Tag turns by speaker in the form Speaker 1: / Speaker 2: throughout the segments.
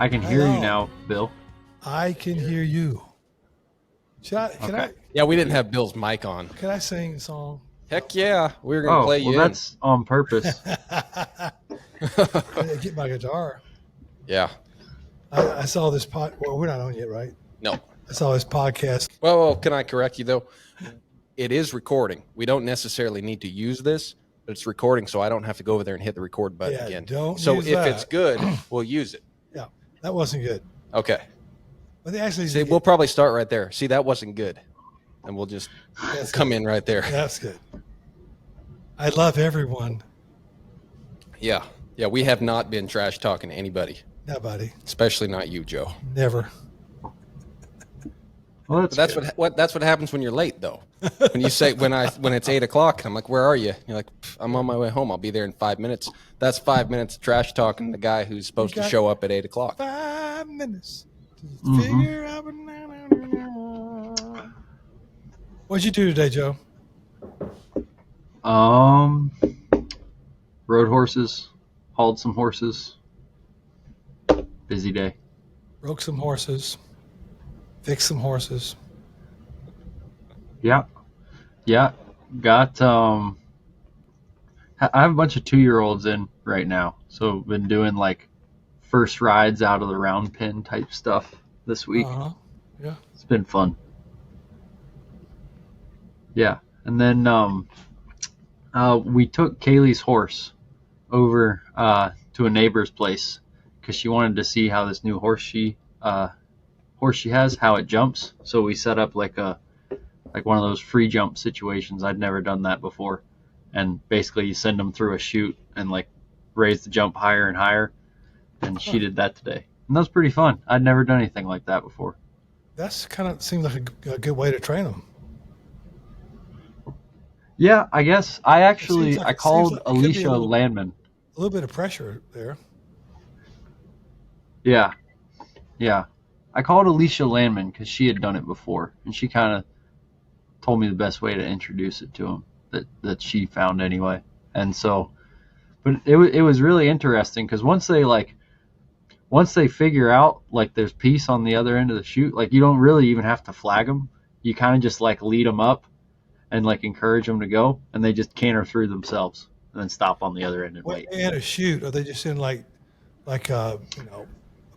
Speaker 1: I can hear you now, Bill.
Speaker 2: I can hear you.
Speaker 3: Yeah, we didn't have Bill's mic on.
Speaker 2: Can I sing a song?
Speaker 3: Heck yeah, we were gonna play you.
Speaker 1: That's on purpose.
Speaker 2: I get my guitar.
Speaker 3: Yeah.
Speaker 2: I saw this Well, we're not on yet, right?
Speaker 3: No.
Speaker 2: I saw this podcast.
Speaker 3: Well, can I correct you though? It is recording. We don't necessarily need to use this, but it's recording, so I don't have to go over there and hit the record button again. So if it's good, we'll use it.
Speaker 2: Yeah, that wasn't good.
Speaker 3: Okay.
Speaker 2: But they actually
Speaker 3: See, we'll probably start right there. See, that wasn't good. And we'll just come in right there.
Speaker 2: That's good. I love everyone.
Speaker 3: Yeah. Yeah, we have not been trash talking to anybody.
Speaker 2: Nobody.
Speaker 3: Especially not you, Joe.
Speaker 2: Never.
Speaker 1: Well,
Speaker 3: that's what happens when you're late, though. When you say when it's 8 o'clock, and I'm like, "Where are you?" You're like, "I'm on my way home. I'll be there in 5 minutes." That's 5 minutes of trash talking the guy who's supposed to show up at 8 o'clock.
Speaker 2: 5 minutes to figure out. What'd you do today, Joe?
Speaker 1: Rode horses, hauled some horses. Busy day.
Speaker 2: Broke some horses. Fixed some horses.
Speaker 1: Yeah. Got I have a bunch of 2-year-olds in right now, so been doing like first rides out of the round pen type stuff this week.
Speaker 2: Yeah,
Speaker 1: it's been fun. Yeah, and then we took Kaylee's horse over to a neighbor's place because she wanted to see how this new horse she has, how it jumps. So we set up like one of those free jump situations. I'd never done that before, and basically you send them through a chute and like raise the jump higher and higher, and she did that today, and that was pretty fun. I'd never done anything like that before.
Speaker 2: That's kind of seems like a good way to train them.
Speaker 1: Yeah, I guess I called Alicia Landman.
Speaker 2: A little bit of pressure there.
Speaker 1: Yeah. I called Alicia Landman because she had done it before, and she kind of told me the best way to introduce it to him that she found anyway. And so, but it was really interesting because once they figure out like there's peace on the other end of the chute, like you don't really even have to flag them. You kind of just like lead them up and like encourage them to go, and they just canter through themselves and then stop on the other end and wait.
Speaker 2: And a chute, are they just in like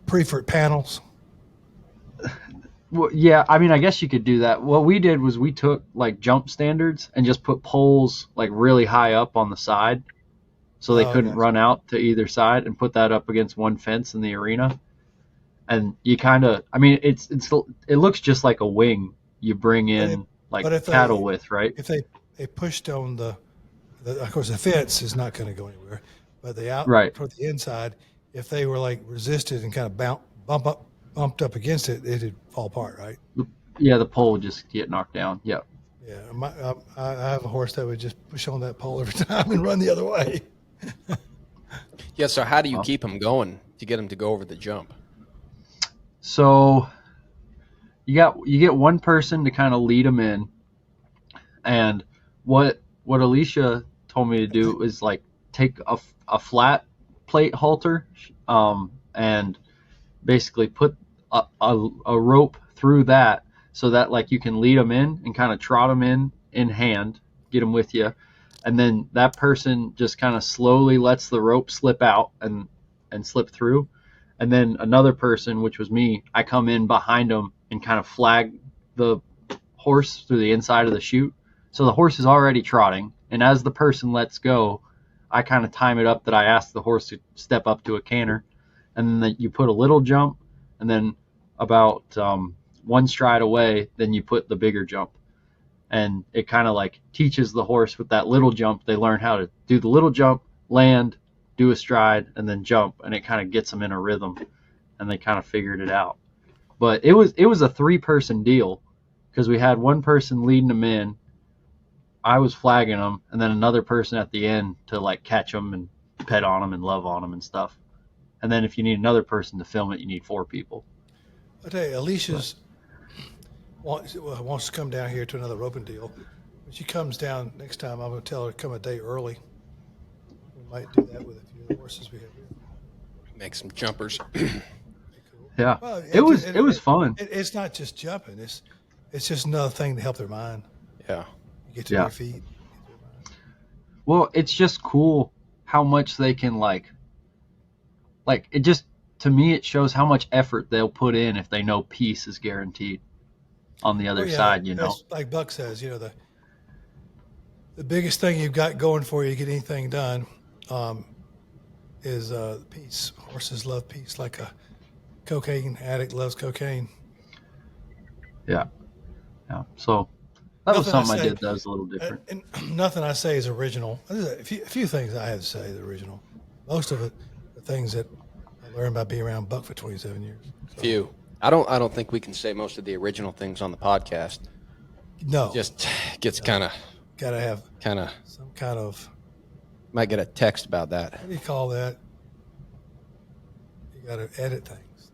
Speaker 2: preferred panels?
Speaker 1: Well, yeah, I mean, I guess you could do that. What we did was we took like jump standards and just put poles like really high up on the side so they couldn't run out to either side, and put that up against one fence in the arena. And you kind of, I mean, it looks just like a wing you bring in cattle with, right?
Speaker 2: If they pushed on the of course the fence is not going to go anywhere, but the out toward the inside, if they were like resisted and kind of bumped up against it, it'd fall apart, right?
Speaker 1: Yeah, the pole would just get knocked down. Yeah.
Speaker 2: Yeah, I have a horse that would just push on that pole every time and run the other way.
Speaker 3: Yeah, so how do you keep them going to get them to go over the jump?
Speaker 1: So you get one person to kind of lead them in, and what Alicia told me to do is like take a flat plate halter and basically put a rope through that so that like you can lead them in and kind of trot them in hand, get them with you, and then that person just kind of slowly lets the rope slip out and slip through, and then another person, which was me, I come in behind them and kind of flag the horse through the inside of the chute. So the horse is already trotting, and as the person lets go, I kind of time it up that I ask the horse to step up to a canter, and then you put a little jump, and then about one stride away, then you put the bigger jump. And it kind of like teaches the horse with that little jump. They learn how to do the little jump, land, do a stride, and then jump, and it kind of gets them in a rhythm, and they kind of figured it out. But it was a 3-person deal because we had one person leading them in, I was flagging them, and then another person at the end to like catch them and pet on them and love on them and stuff. And then if you need another person to film it, you need 4 people.
Speaker 2: I tell you, Alicia's wants to come down here to another roping deal. When she comes down next time, I'm going to tell her to come a day early. We might do that with a few of the horses we have here.
Speaker 3: Make some jumpers.
Speaker 1: Yeah.
Speaker 2: Well,
Speaker 1: It was fun.
Speaker 2: it's not just jumping. It's just another thing to help their mind.
Speaker 3: Yeah.
Speaker 2: You get to
Speaker 1: Yeah.
Speaker 2: their feet. Get their mind.
Speaker 1: Well, it's just cool how much they can like it just to me it shows how much effort they'll put in if they know peace is guaranteed on the
Speaker 2: Oh
Speaker 1: other
Speaker 2: yeah,
Speaker 1: side, you know.
Speaker 2: that's like Buck says. The biggest thing you've got going for you to get anything done is peace. Horses love peace, like a cocaine addict loves cocaine.
Speaker 1: Yeah. Yeah. So that was
Speaker 2: Nothing I
Speaker 1: something I
Speaker 2: say,
Speaker 1: did that was a little different.
Speaker 2: and nothing I say is original. There's a few things I have to say is original. Most of it are things that I learned by being around Buck for 27 years. So,
Speaker 3: Few. I don't think we can say most of the original things on the podcast.
Speaker 2: no,
Speaker 3: Just gets kind of
Speaker 2: gotta have some kind of,
Speaker 3: might get a text about that.
Speaker 2: what do you call that? You gotta edit things.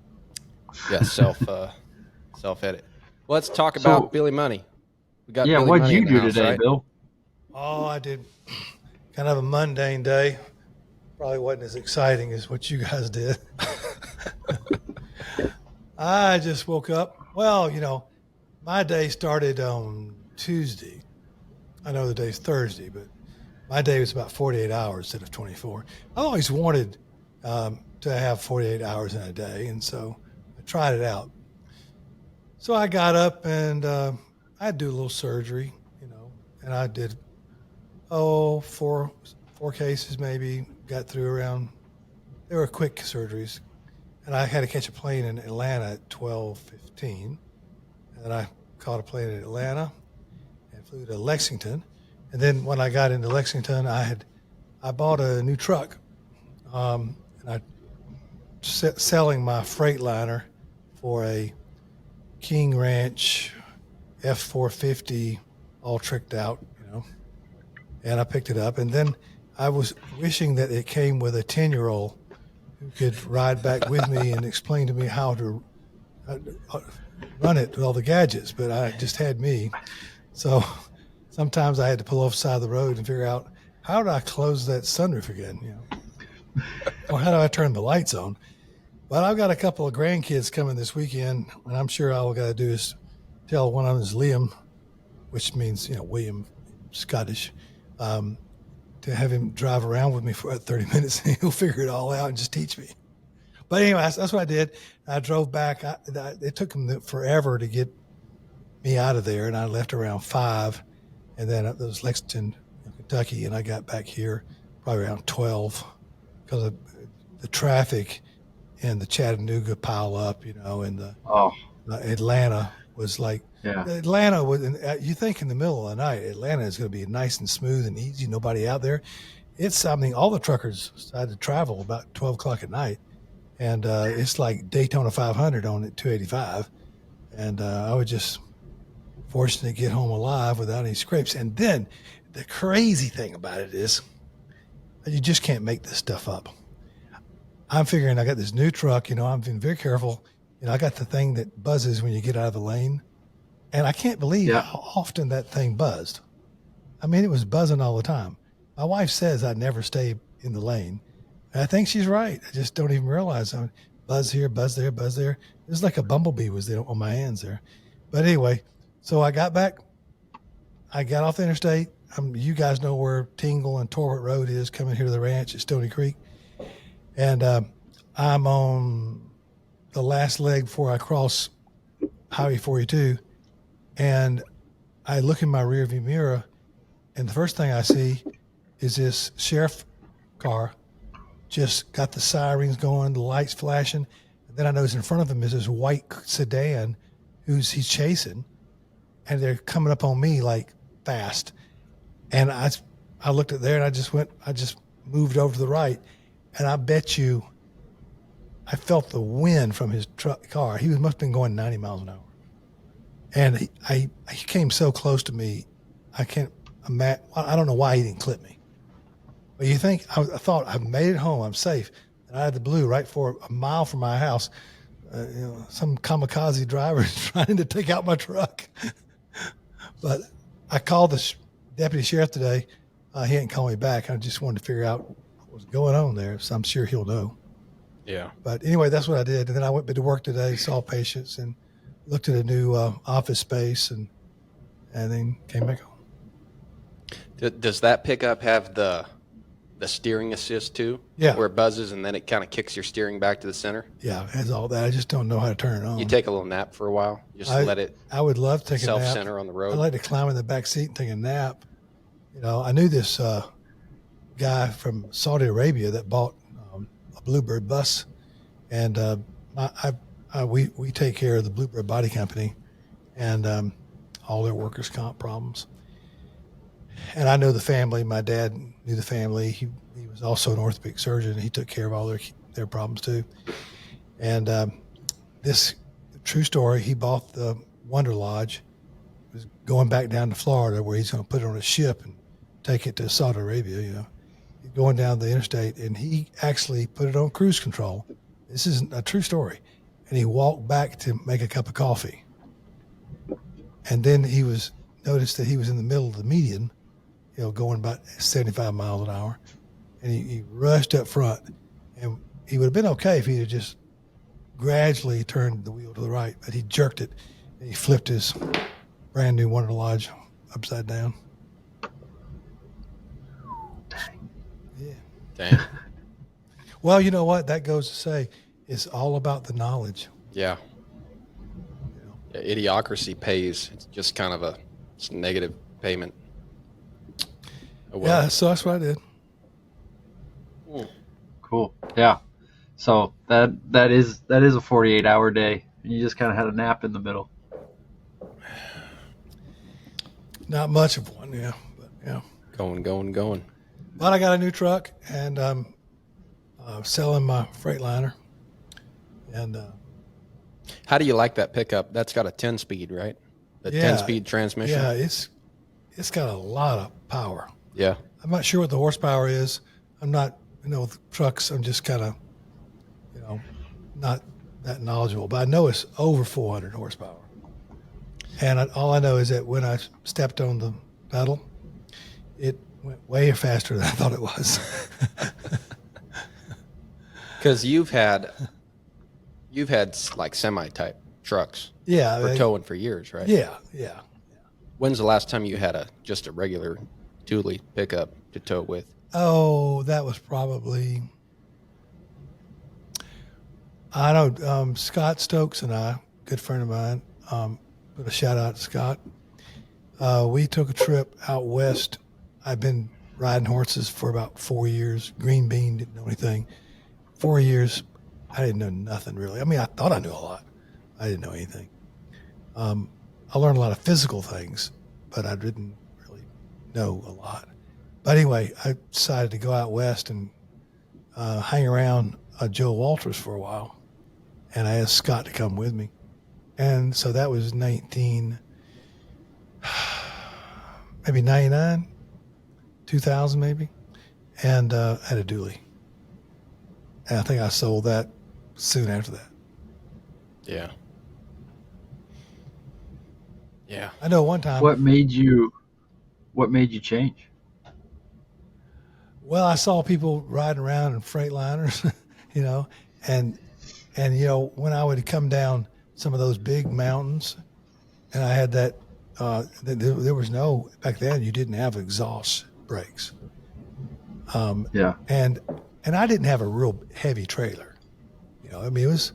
Speaker 3: Yeah, self edit. Well, let's talk about Billy Money. We got Billy
Speaker 1: what'd
Speaker 3: Money
Speaker 1: you
Speaker 3: in the
Speaker 1: do
Speaker 3: house,
Speaker 1: today,
Speaker 3: right?
Speaker 1: Bill?
Speaker 2: Oh, I did kind of a mundane day. Probably wasn't as exciting as what you guys did. I just woke up. Well, my day started on Tuesday. I know the day's Thursday, but my day was about 48 hours instead of 24. I always wanted to have 48 hours in a day, and so I tried it out. So I got up and I had to do a little surgery, and I did, four cases maybe, got through around, they were quick surgeries. And I had to catch a plane in Atlanta at 12:15. And then I caught a plane in Atlanta and flew to Lexington. And then when I got into Lexington, I bought a new truck. And I selling my Freightliner for a King Ranch F450, all tricked out, And I picked it up. And then I was wishing that it came with a 10-year-old who could ride back with me and explain to me how to run it with all the gadgets, but I just had me. So sometimes I had to pull off the side of the road and figure out, how do I close that sunroof again, or how do I turn the lights on? But I've got a couple of grandkids coming this weekend, and I'm sure all I got to do is tell one of them is Liam, which means, William, Scottish, to have him drive around with me for 30 minutes, and he'll figure it all out and just teach me. But anyway, that's what I did. I drove back. It took him forever to get me out of there, and I left around 5, and then it was Lexington, Kentucky, and I got back here probably around 12 because of the traffic and the Chattanooga pile up, and the Atlanta was like, Atlanta was, you think in the middle of the night, Atlanta is going to be nice and smooth and easy, nobody out there. All the truckers decided to travel about 12 o'clock at night, and it's like Daytona 500 on it, 285, and I was just fortunate to get home alive without any scrapes. And then the crazy thing about it is you just can't make this stuff up. I'm figuring I got this new truck, I'm being very careful. I got the thing that buzzes when you get out of the lane. And I can't believe how often that thing buzzed. I mean, it was buzzing all the time. My wife says I never stay in the lane. And I think she's right. I just don't even realize I'm buzz here, buzz there, buzz there. It was like a bumblebee was there on my hands there. But anyway, so I got back. I got off the interstate. You guys know where Tingle and Torwart Road is coming here to the ranch at Stony Creek. And I'm on the last leg before I cross Highway 42. And I look in my rearview mirror, and the first thing I see is this sheriff car just got the sirens going, the lights flashing. And then I notice in front of him is this white sedan he's chasing, and they're coming up on me like fast. And I looked at there, and I just moved over to the right, and I bet you I felt the wind from his car. He must have been going 90 miles an hour. And he came so close to me, I can't imagine. I don't know why he didn't clip me. But you think, I thought, I've made it home, I'm safe. And I had the blue right for a mile from my house. Some kamikaze driver trying to take out my truck. But I called the deputy sheriff today. He didn't call me back. I just wanted to figure out what was going on there. So I'm sure he'll know.
Speaker 3: Yeah.
Speaker 2: But anyway, that's what I did. And then I went to work today, saw patients, and looked at a new office space, and then came back home.
Speaker 3: Does that pickup have the steering assist too?
Speaker 2: Yeah.
Speaker 3: Where it buzzes and then it kind of kicks your steering back to the center?
Speaker 2: Yeah, it has all that. I just don't know how to turn it on.
Speaker 3: You take a little nap for a while? Just let it
Speaker 2: I would love to take a nap.
Speaker 3: Self-center on the road?
Speaker 2: I like to climb in the back seat and take a nap. I knew this guy from Saudi Arabia that bought a Bluebird bus, and we take care of the Bluebird Body Company and all their workers' comp problems. And I know the family. My dad knew the family. He was also an orthopedic surgeon. He took care of all their problems too. And this true story, he bought the Wonder Lodge. Was going back down to Florida where he's going to put it on a ship and take it to Saudi Arabia. He's going down the interstate, and he actually put it on cruise control. This is a true story. And he walked back to make a cup of coffee. And then noticed that he was in the middle of the median, going about 75 miles an hour. And he rushed up front. And he would have been okay if he had just gradually turned the wheel to the right, but he jerked it and he flipped his brand new Wonder Lodge upside down.
Speaker 1: Dang.
Speaker 2: Yeah.
Speaker 3: Dang.
Speaker 2: Well, you know what? That goes to say it's all about the knowledge.
Speaker 3: Yeah. Idiocracy pays. It's just kind of a negative payment. Oh, well.
Speaker 2: Yeah, so that's what I did.
Speaker 1: Cool. Yeah. So that is a 48-hour day. You just kind of had a nap in the middle.
Speaker 2: Not much of one, yeah, but yeah.
Speaker 3: Going.
Speaker 2: But I got a new truck, and I'm selling my Freightliner. And
Speaker 3: how do you like that pickup? That's got a 10-speed, right? The 10-speed transmission.
Speaker 2: Yeah, it's got a lot of power.
Speaker 3: Yeah.
Speaker 2: I'm not sure what the horsepower is. I'm not, with trucks, I'm just kind of, not that knowledgeable. But I know it's over 400 horsepower. And all I know is that when I stepped on the pedal, it went way faster than I thought it was.
Speaker 3: Because you've had like semi-type trucks.
Speaker 2: Yeah.
Speaker 3: For towing for years, right?
Speaker 2: Yeah.
Speaker 3: When's the last time you had just a regular dually pickup to tow with?
Speaker 2: Oh, that was probably, I know, Scott Stokes and I, good friend of mine, put a shout out to Scott. We took a trip out west. I've been riding horses for about 4 years. Green bean, didn't know anything. 4 years, I didn't know nothing really. I mean, I thought I knew a lot. I didn't know anything. I learned a lot of physical things, but I didn't really know a lot. But anyway, I decided to go out west and hang around Joe Walters for a while. And I asked Scott to come with me. And so that was maybe 99, 2000 maybe. And I had a dually. And I think I sold that soon after that.
Speaker 3: Yeah. Yeah.
Speaker 2: I know one time.
Speaker 1: What made you change?
Speaker 2: Well, I saw people riding around in Freightliners, and when I would come down some of those big mountains, and I had that, there was no, back then you didn't have exhaust brakes.
Speaker 1: Yeah.
Speaker 2: And I didn't have a real heavy trailer. It was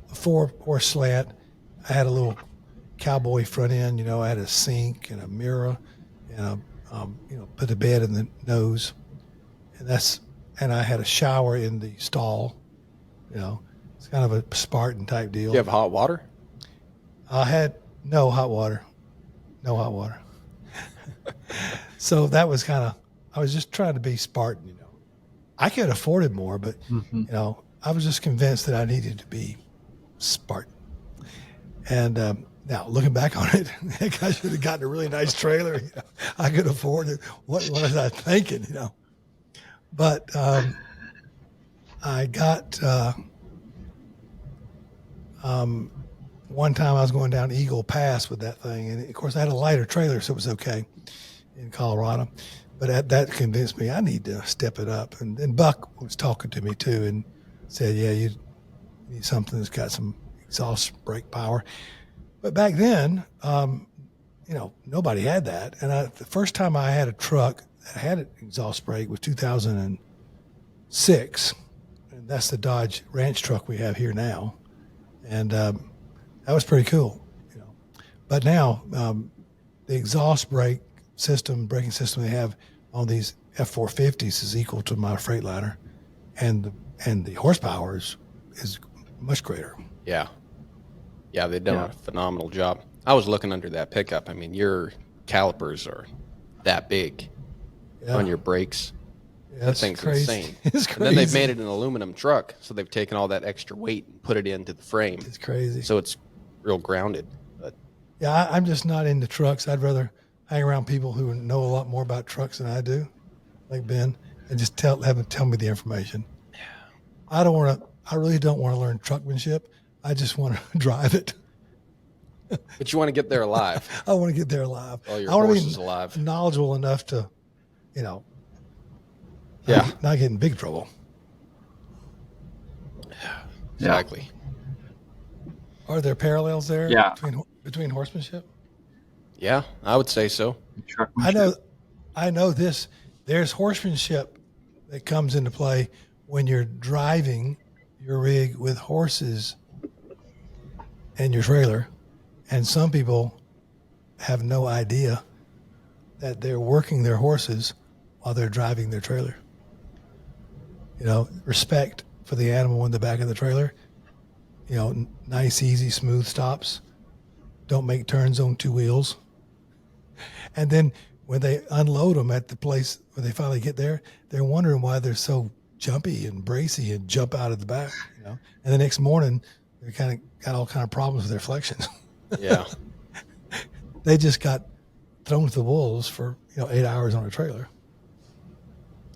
Speaker 2: a 4-horse slant. I had a little cowboy front end, I had a sink and a mirror and put a bed in the nose. And I had a shower in the stall, it's kind of a Spartan type deal.
Speaker 3: Do you have hot water?
Speaker 2: I had no hot water. So that was I was just trying to be Spartan, I could have afforded more, but, I was just convinced that I needed to be Spartan. And now looking back on it, heck, I should have gotten a really nice trailer. I could afford it. What was I thinking, But I got one time I was going down Eagle Pass with that thing, and of course I had a lighter trailer, so it was okay in Colorado. But that convinced me I need to step it up. And Buck was talking to me too, and said, yeah, you need something that's got some exhaust brake power. But back then, nobody had that. And the first time I had a truck that had an exhaust brake was 2006. And that's the Dodge Ranch truck we have here now. And that was pretty cool. But now the exhaust braking system they have on these F-450s is equal to my Freightliner, and the horsepower is much greater.
Speaker 3: Yeah, they've done a phenomenal job. I was looking under that pickup. I mean, your calipers are that big on your brakes.
Speaker 2: Yeah,
Speaker 3: that thing's
Speaker 2: crazy.
Speaker 3: insane.
Speaker 2: It's crazy.
Speaker 3: And then they've made it an aluminum truck, so they've taken all that extra weight and put it into the frame.
Speaker 2: It's crazy.
Speaker 3: So it's real grounded. But
Speaker 2: yeah, I'm just not into trucks. I'd rather hang around people who know a lot more about trucks than I do, like Ben, and just have them tell me the information.
Speaker 3: Yeah.
Speaker 2: I really don't want to learn truckmanship. I just want to drive it.
Speaker 3: But you want to get there alive.
Speaker 2: I want to get there alive.
Speaker 3: All your
Speaker 2: I want
Speaker 3: horses
Speaker 2: to be
Speaker 3: alive.
Speaker 2: knowledgeable enough to,
Speaker 3: Yeah.
Speaker 2: not get in big trouble.
Speaker 3: Exactly.
Speaker 2: Are there parallels there between horsemanship?
Speaker 3: Yeah, I would say so.
Speaker 2: I know this. There's horsemanship that comes into play when you're driving your rig with horses and your trailer, and some people have no idea that they're working their horses while they're driving their trailer. Respect for the animal in the back of the trailer. Nice, easy, smooth stops. Don't make turns on two wheels. And then when they unload them at the place where they finally get there, they're wondering why they're so jumpy and bracy and jump out of the back. And the next morning, they kind of got all kind of problems with their flexions.
Speaker 3: Yeah.
Speaker 2: They just got thrown to the wolves for 8 hours on a trailer.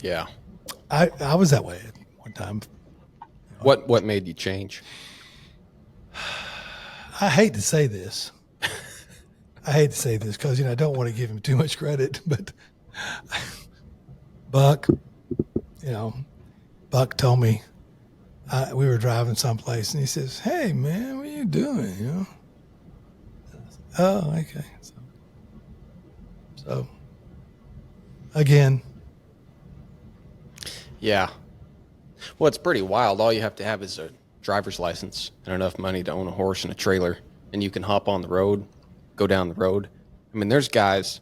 Speaker 3: Yeah.
Speaker 2: I was that way at one time.
Speaker 3: What made you change?
Speaker 2: I hate to say this. Because I don't want to give him too much credit, but Buck told me we were driving someplace, and he says, "Hey man, what are you doing?" Oh, okay. So again.
Speaker 3: Yeah. Well, it's pretty wild. All you have to have is a driver's license and enough money to own a horse and a trailer, and you can hop on the road, go down the road. I mean, there's guys,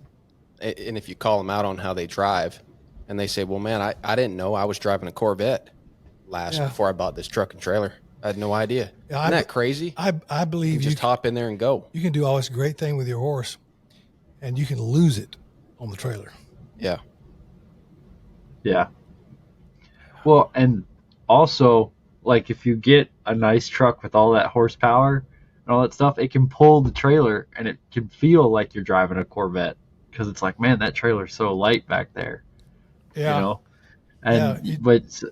Speaker 3: and if you call them out on how they drive, and they say, well, man, I didn't know I was driving a Corvette before I bought this truck and trailer. I had no idea.
Speaker 2: Yeah,
Speaker 3: Isn't that crazy?
Speaker 2: I believe
Speaker 3: you just hop in there and go.
Speaker 2: You can do all this great thing with your horse, and you can lose it on the trailer.
Speaker 3: Yeah.
Speaker 1: Yeah. Well, and also, like, if you get a nice truck with all that horsepower and all that stuff, it can pull the trailer, and it can feel like you're driving a Corvette, because it's like, man, that trailer's so light back there.
Speaker 2: Yeah.
Speaker 1: But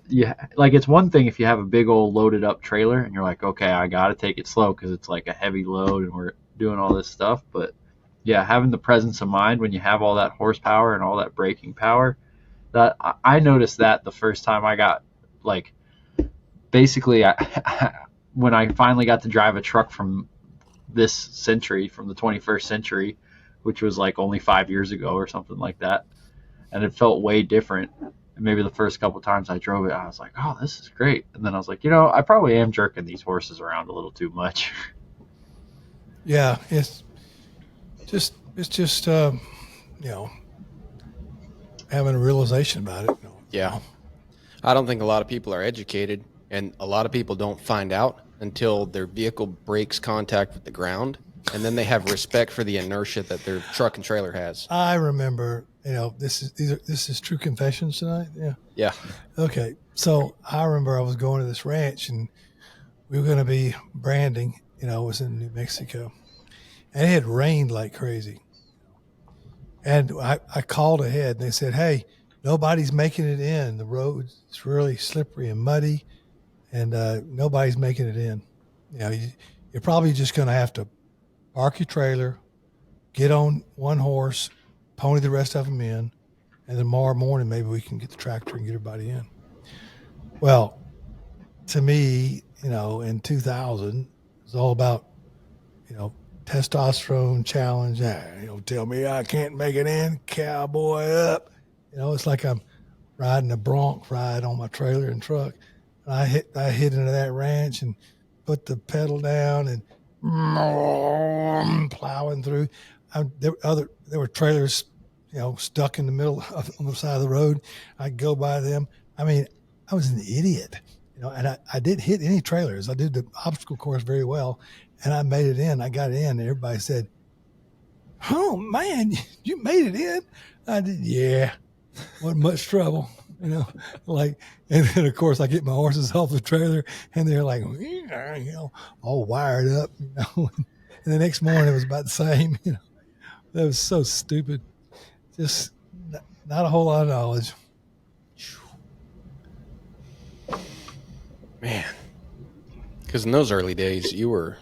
Speaker 1: like, it's one thing if you have a big old loaded up trailer and you're like, okay, I got to take it slow because it's like a heavy load and we're doing all this stuff. But yeah, having the presence of mind when you have all that horsepower and all that braking power, that I noticed that the first time I got, like, basically when I finally got to drive a truck from this century, from the 21st century, which was like only 5 years ago or something like that. And it felt way different. And maybe the first couple times I drove it, I was like, oh, this is great. And then I was like, I probably am jerking these horses around a little too much.
Speaker 2: Yeah. It's just having a realization about it.
Speaker 3: Yeah. I don't think a lot of people are educated, and a lot of people don't find out until their vehicle breaks contact with the ground, and then they have respect for the inertia that their truck and trailer has.
Speaker 2: I remember, this is true confessions tonight. Yeah.
Speaker 3: Yeah.
Speaker 2: Okay. So I remember I was going to this ranch, and we were going to be branding. It was in New Mexico, and it had rained like crazy. And I called ahead, and they said, "Hey, nobody's making it in. The road's really slippery and muddy, and nobody's making it in. You're probably just going to have to park your trailer, get on one horse, pony the rest of them in, and then tomorrow morning maybe we can get the tractor and get everybody in." Well, to me, in 2000, it was all about, testosterone challenge. Tell me I can't make it in, cowboy up. It's like I'm riding a bronc ride on my trailer and truck. And I hit into that ranch and put the pedal down and plowing through. There were trailers, stuck in the middle on the side of the road. I'd go by them. I mean, I was an idiot, and I didn't hit any trailers. I did the obstacle course very well, and I made it in. I got in, and everybody said, "Oh man, you made it in." I did, yeah. Wasn't much trouble, and then of course I get my horses off the trailer, and they're like, all wired up, and the next morning it was about the same. That was so stupid. Just not a whole lot of knowledge.
Speaker 3: Man, because in those early days you were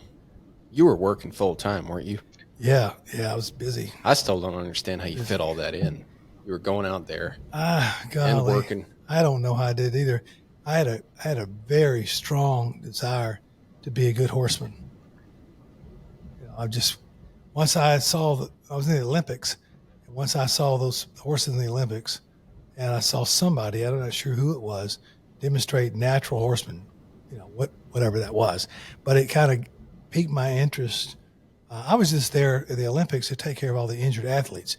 Speaker 3: working full time, weren't you?
Speaker 2: Yeah, I was busy.
Speaker 3: I still don't understand how you fit all that in. You were going out there and working.
Speaker 2: I don't know how I did either. I had a very strong desire to be a good horseman. Once I saw I was in the Olympics, and once I saw those horses in the Olympics, and I saw somebody, I'm not sure who it was, demonstrate natural horseman, whatever that was, but it kind of piqued my interest. I was just there at the Olympics to take care of all the injured athletes.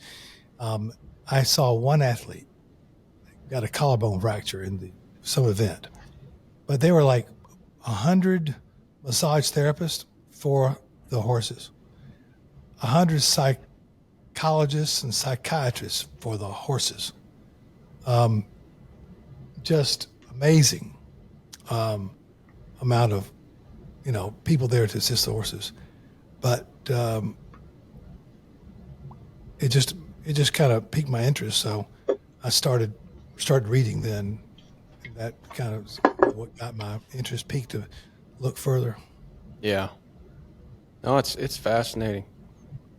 Speaker 2: I saw one athlete got a collarbone fracture in some event, but they were like 100 massage therapists for the horses, 100 psychologists and psychiatrists for the horses. Just amazing amount of people there to assist the horses, but it just kind of piqued my interest. So I started reading then. And that kind of what got my interest peaked to look further.
Speaker 3: Yeah. No, it's fascinating.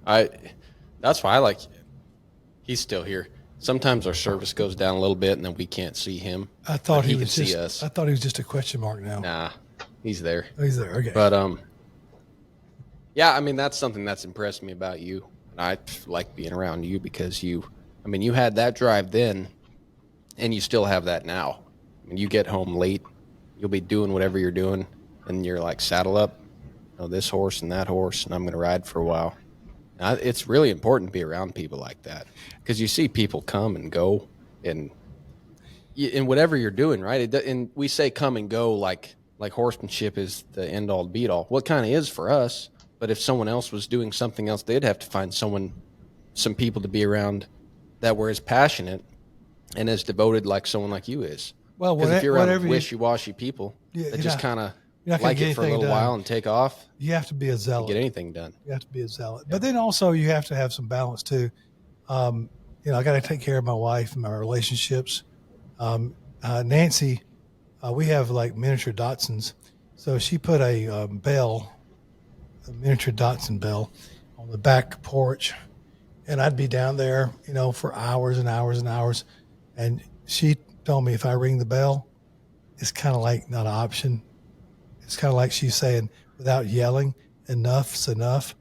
Speaker 3: That's why I like. He's still here. Sometimes our service goes down a little bit, and then we can't see him.
Speaker 2: I thought
Speaker 3: he could see us.
Speaker 2: I thought he was just a question mark now.
Speaker 3: Nah, he's there.
Speaker 2: Oh, he's there. Okay.
Speaker 3: But yeah. I mean, that's something that's impressed me about you. I like being around you because you had that drive then, and you still have that now. When you get home late, you'll be doing whatever you're doing, and you're like, saddle up, this horse and that horse, and I'm going to ride for a while. Now, it's really important to be around people like that because you see people come and go, and in whatever you're doing, right? And we say come and go like horsemanship is the end all be all. Well, it kind of is for us. But if someone else was doing something else, they'd have to find some people to be around that were as passionate and as devoted like someone like you is.
Speaker 2: Well,
Speaker 3: because if you're around wishy-washy people that just kind of like it for a little while and take off,
Speaker 2: you have to be a zealot.
Speaker 3: Get anything done.
Speaker 2: You have to be a zealot. Yeah. But then also you have to have some balance too. I got to take care of my wife and my relationships. Nancy, we have like miniature Datsuns. So she put a miniature Datsun bell on the back porch, and I'd be down there, for hours and hours and hours. And she told me if I ring the bell, it's kind of like not an option. It's kind of like she's saying, without yelling, enough's enough.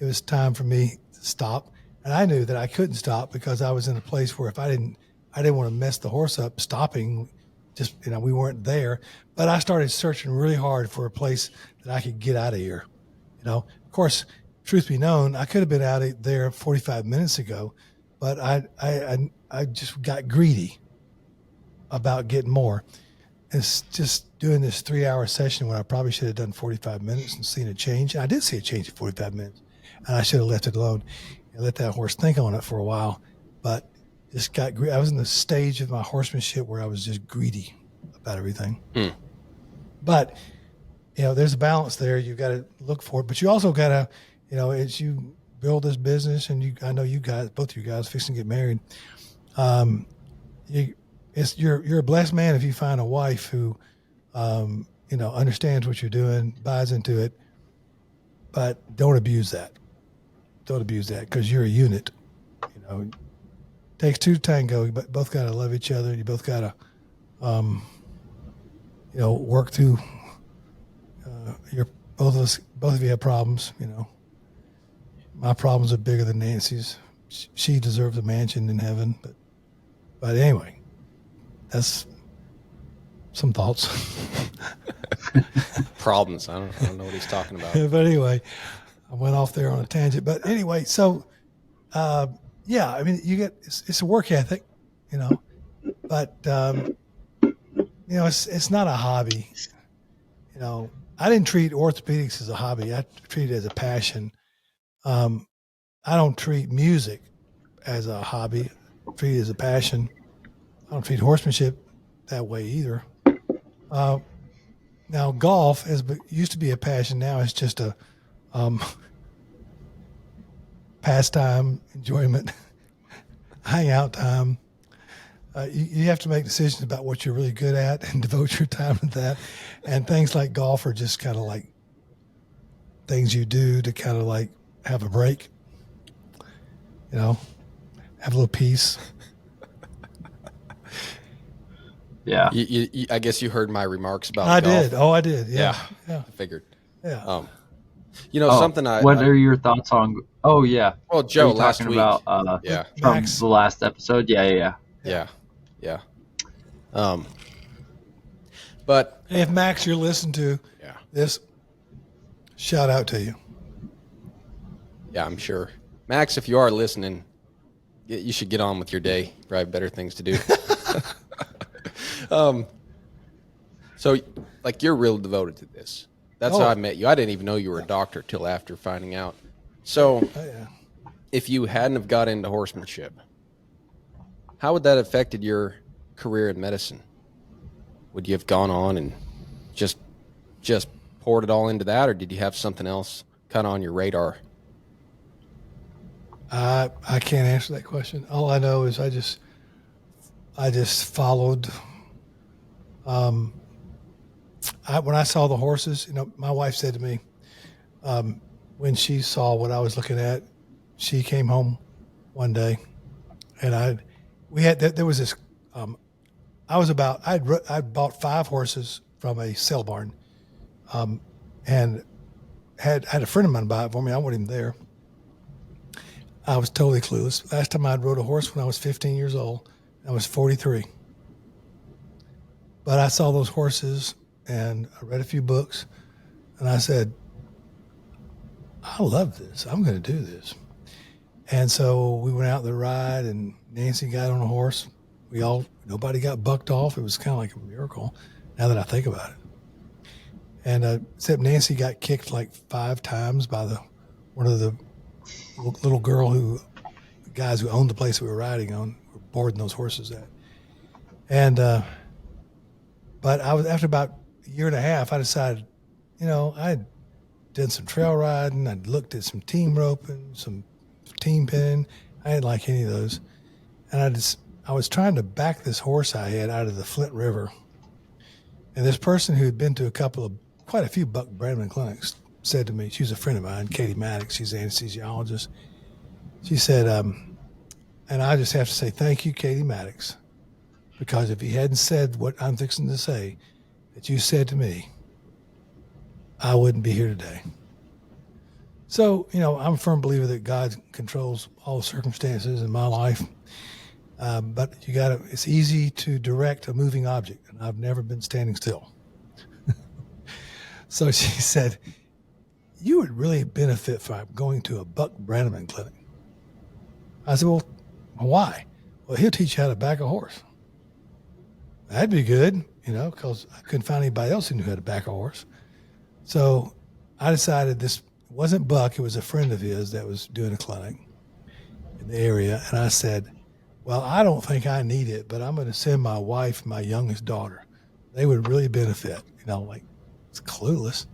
Speaker 2: It was time for me to stop. And I knew that I couldn't stop because I was in a place where if I didn't want to mess the horse up stopping, just, we weren't there. But I started searching really hard for a place that I could get out of here. Of course, truth be known, I could have been out of there 45 minutes ago, but I just got greedy about getting more. It's just doing this 3-hour session when I probably should have done 45 minutes and seen a change. And I did see a change in 45 minutes, and I should have left it alone and let that horse think on it for a while. But just got greedy. I was in the stage of my horsemanship where I was just greedy about everything. But there's a balance there. You've got to look for it, but you also got to, as you build this business, and I know you guys, both of you guys, fixing to get married. You're a blessed man if you find a wife who, understands what you're doing, buys into it, but don't abuse that. Don't abuse that because you're a unit. It takes two to tango. You both got to love each other. You both got to, work through both of you have problems. My problems are bigger than Nancy's. She deserves a mansion in heaven, but anyway, that's some thoughts.
Speaker 3: Problems. I don't know what he's talking about.
Speaker 2: But anyway, I went off there on a tangent. But anyway, so yeah, I mean, it's a work ethic, but it's not a hobby. I didn't treat orthopedics as a hobby. I treat it as a passion. I don't treat music as a hobby. I treat it as a passion. I don't treat horsemanship that way either. Now, golf used to be a passion. Now it's just a pastime, enjoyment, hangout time. You have to make decisions about what you're really good at and devote your time to that. And things like golf are just kind of like things you do to kind of like have a break, have a little peace.
Speaker 1: Yeah.
Speaker 3: I guess you heard my remarks about
Speaker 2: I
Speaker 3: golf.
Speaker 2: did. Oh, I did. Yeah.
Speaker 3: I figured.
Speaker 2: Yeah.
Speaker 3: Something
Speaker 1: What are your thoughts on? Oh, yeah.
Speaker 3: Well, Joe,
Speaker 1: last
Speaker 3: talking
Speaker 1: week
Speaker 3: about
Speaker 1: from
Speaker 2: Max.
Speaker 1: the last episode. Yeah.
Speaker 3: But
Speaker 2: Hey, if Max, you're listening to this, shout out to you.
Speaker 3: Yeah, I'm sure. Max, if you are listening, you should get on with your day. Probably have better things to do. So, like, you're real devoted to this. That's how I met you. I didn't even know you were a doctor till after finding out. So, if you hadn't have got into horsemanship, how would that have affected your career in medicine? Would you have gone on and just poured it all into that, or did you have something else kind of on your radar?
Speaker 2: I can't answer that question. All I know is I just followed. When I saw the horses, my wife said to me, when she saw what I was looking at, she came home one day, and there was this. I'd bought 5 horses from a sale barn, and had a friend of mine buy it for me. I wasn't even there. I was totally clueless. Last time I'd rode a horse when I was 15 years old. I was 43. But I saw those horses and I read a few books and I said, I love this. I'm going to do this. And so we went out the ride and Nancy got on a horse. Nobody got bucked off. It was kind of like a miracle now that I think about it. And except Nancy got kicked like 5 times by one of the little guys who owned the place we were riding on, were boarding those horses at. And, but after about a year and a half, I decided, I'd done some trail riding. I'd looked at some team roping, some team pinning. I didn't like any of those. And I was trying to back this horse I had out of the Flint River. And this person who had been to quite a few Buck Brannaman clinics said to me, she was a friend of mine, Katie Maddox, she's an anesthesiologist. She said, and I just have to say thank you, Katie Maddox, because if you hadn't said what I'm fixing to say, that you said to me, I wouldn't be here today. So, I'm a firm believer that God controls all circumstances in my life. But it's easy to direct a moving object, and I've never been standing still. So she said, you would really benefit from going to a Buck Brannaman clinic. I said, well, why? Well, he'll teach you how to back a horse. That'd be good, because I couldn't find anybody else who knew how to back a horse. So I decided this wasn't Buck, it was a friend of his that was doing a clinic in the area. And I said, well, I don't think I need it, but I'm going to send my wife and my youngest daughter. They would really benefit, it's clueless.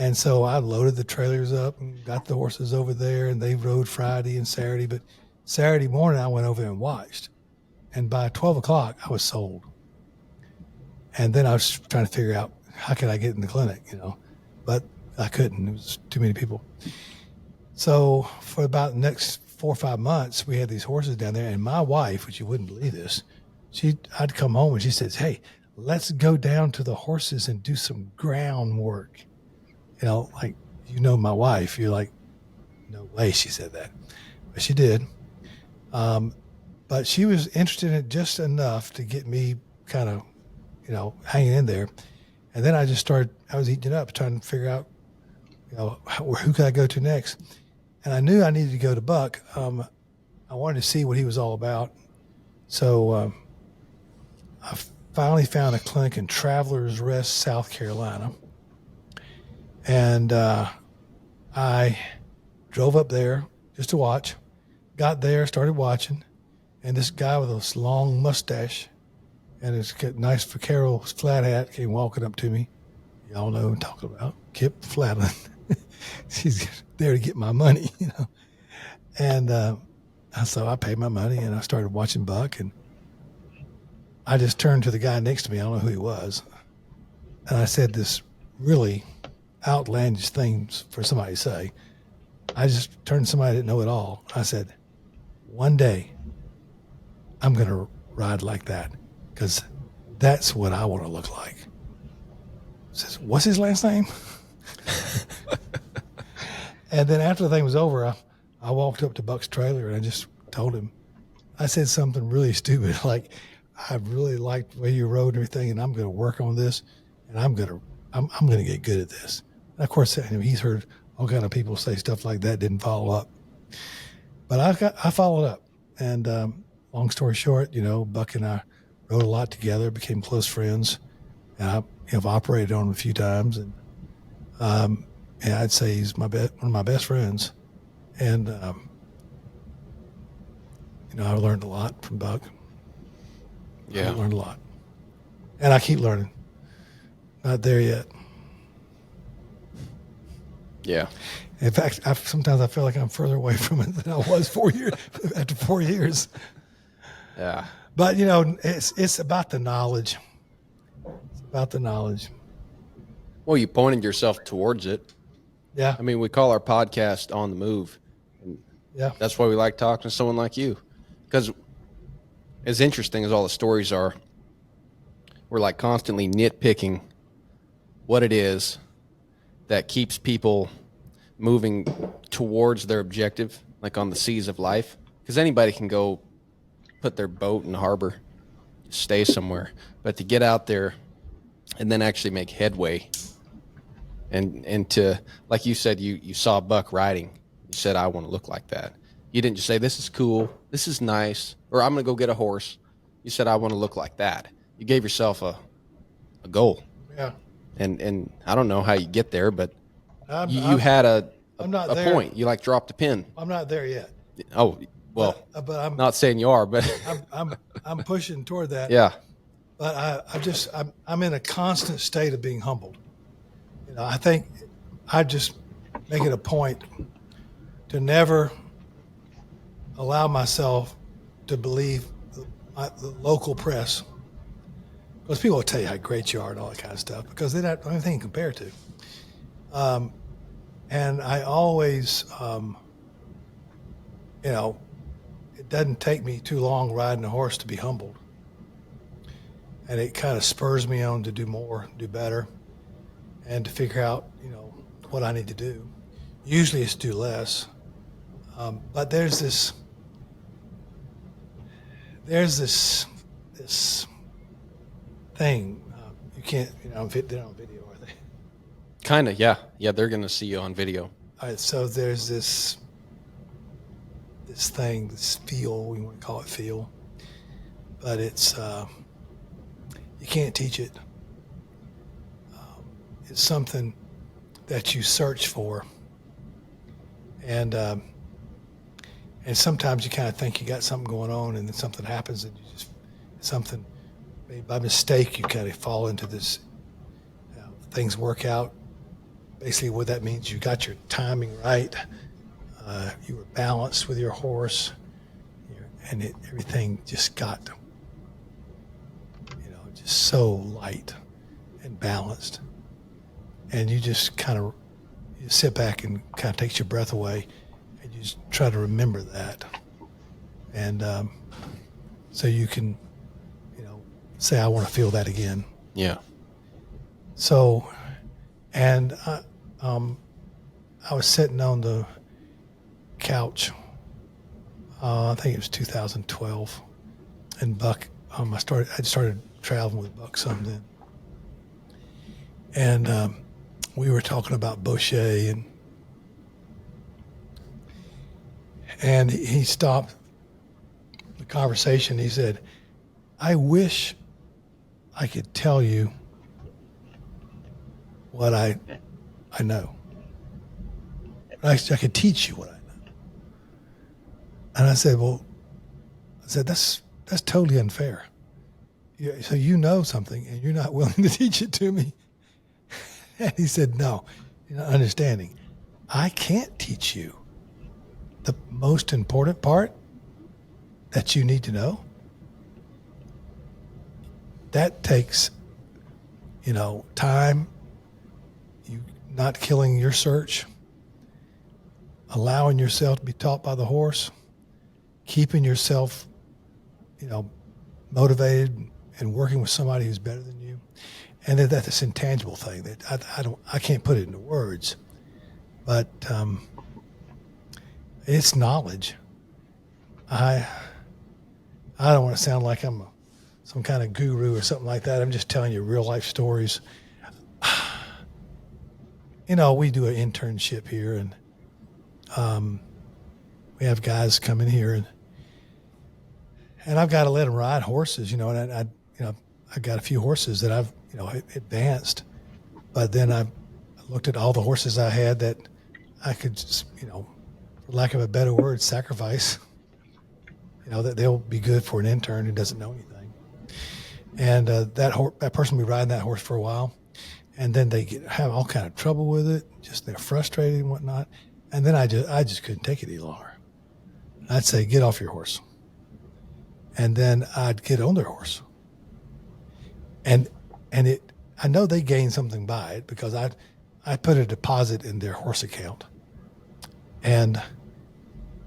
Speaker 2: And so I loaded the trailers up and got the horses over there, and they rode Friday and Saturday. But Saturday morning, I went over there and watched. And by 12 o'clock, I was sold. And then I was trying to figure out how could I get in the clinic, but I couldn't. It was too many people. So for about the next 4 or 5 months, we had these horses down there. And my wife, which you wouldn't believe this, I'd come home and she says, hey, let's go down to the horses and do some groundwork. Like, my wife, you're like, no way she said that. But she did. But she was interested in it just enough to get me kind of, hanging in there. And then I was eating it up, trying to figure out, who could I go to next? And I knew I needed to go to Buck. I wanted to see what he was all about. So I finally found a clinic in Travelers Rest, South Carolina. And I drove up there just to watch. Got there, started watching. And this guy with this long mustache and his nice vaquero flat hat came walking up to me. Y'all know who I'm talking about. Kip Flatland. She's there to get my money, And so I paid my money and I started watching Buck. And I just turned to the guy next to me. I don't know who he was. And I said this really outlandish thing for somebody to say. I just turned to somebody I didn't know at all. I said, one day I'm going to ride like that because that's what I want to look like. He says, what's his last name? And then after the thing was over, I walked up to Buck's trailer and I just told him, I said something really stupid, like, I really liked the way you rode and everything, and I'm going to work on this, and I'm going to get good at this. And of course, he's heard all kind of people say stuff like that, didn't follow up. But I followed up, and long story short, Buck and I rode a lot together, became close friends, and I've operated on him a few times, and I'd say he's one of my best friends, and I learned a lot from Buck.
Speaker 3: Yeah,
Speaker 2: I learned a lot, and I keep learning. Not there yet.
Speaker 3: Yeah.
Speaker 2: In fact, sometimes I feel like I'm further away from it than I was 4 years after 4 years.
Speaker 3: Yeah.
Speaker 2: But it's about the knowledge. It's about the knowledge.
Speaker 3: Well, you pointed yourself towards it.
Speaker 2: Yeah.
Speaker 3: I mean, we call our podcast On the Move. And
Speaker 2: yeah.
Speaker 3: That's why we like talking to someone like you. Because as interesting as all the stories are, we're like constantly nitpicking what it is that keeps people moving towards their objective, like on the seas of life. Because anybody can go put their boat in the harbor, stay somewhere. But to get out there and then actually make headway and to, like you said, you saw Buck riding. You said, I want to look like that. You didn't just say, this is cool, this is nice, or I'm going to go get a horse. You said, I want to look like that. You gave yourself a goal.
Speaker 2: Yeah.
Speaker 3: And I don't know how you get there, but you
Speaker 2: I'm
Speaker 3: had a
Speaker 2: not there.
Speaker 3: point. You like dropped a pin.
Speaker 2: I'm not there yet.
Speaker 3: Oh, well,
Speaker 2: but I'm
Speaker 3: not saying you are, but
Speaker 2: I'm pushing toward that.
Speaker 3: Yeah.
Speaker 2: But I'm in a constant state of being humbled. I think I just make it a point to never allow myself to believe the local press, because people will tell you how great you are and all that kind of stuff, because they're not anything to compare to. And I always, it doesn't take me too long riding a horse to be humbled. And it kind of spurs me on to do more, do better, and to figure out, what I need to do. Usually it's do less. But there's this thing. You can't, they're on video, are they?
Speaker 3: Kind of, yeah. Yeah, they're going to see you on video.
Speaker 2: All right, so there's this thing, this feel, we want to call it feel, but it's, you can't teach it. It's something that you search for. And sometimes you kind of think you got something going on, and then something happens, and maybe by mistake, you kind of fall into this, things work out. Basically what that means, you got your timing right, you were balanced with your horse, and everything just got, just so light and balanced. And you just kind of sit back and kind of takes your breath away, and you just try to remember that. And so you can, say, I want to feel that again.
Speaker 3: Yeah.
Speaker 2: So, and I was sitting on the couch, I think it was 2012, and Buck, I started traveling with Buck some then. And we were talking about Boucher, and he stopped the conversation. He said, I wish I could tell you what I know. I could teach you what I know. And I said, that's totally unfair. So you know something and you're not willing to teach it to me. And he said, no, you're not understanding. I can't teach you the most important part that you need to know. That takes, time, you not killing your search, allowing yourself to be taught by the horse, keeping yourself, motivated and working with somebody who's better than you. And that's this intangible thing that I can't put it into words, but it's knowledge. I don't want to sound like I'm some kind of guru or something like that. I'm just telling you real life stories. We do an internship here, and we have guys come in here, and I've got to let them ride horses, and I've got a few horses that I've advanced, but then I looked at all the horses I had that I could just, for lack of a better word, sacrifice. That they'll be good for an intern who doesn't know anything. And that person will be riding that horse for a while, and then they have all kind of trouble with it. Just they're frustrated and whatnot. And then I just couldn't take it any longer. I'd say, get off your horse. And then I'd get on their horse. And I know they gain something by it because I put a deposit in their horse account. And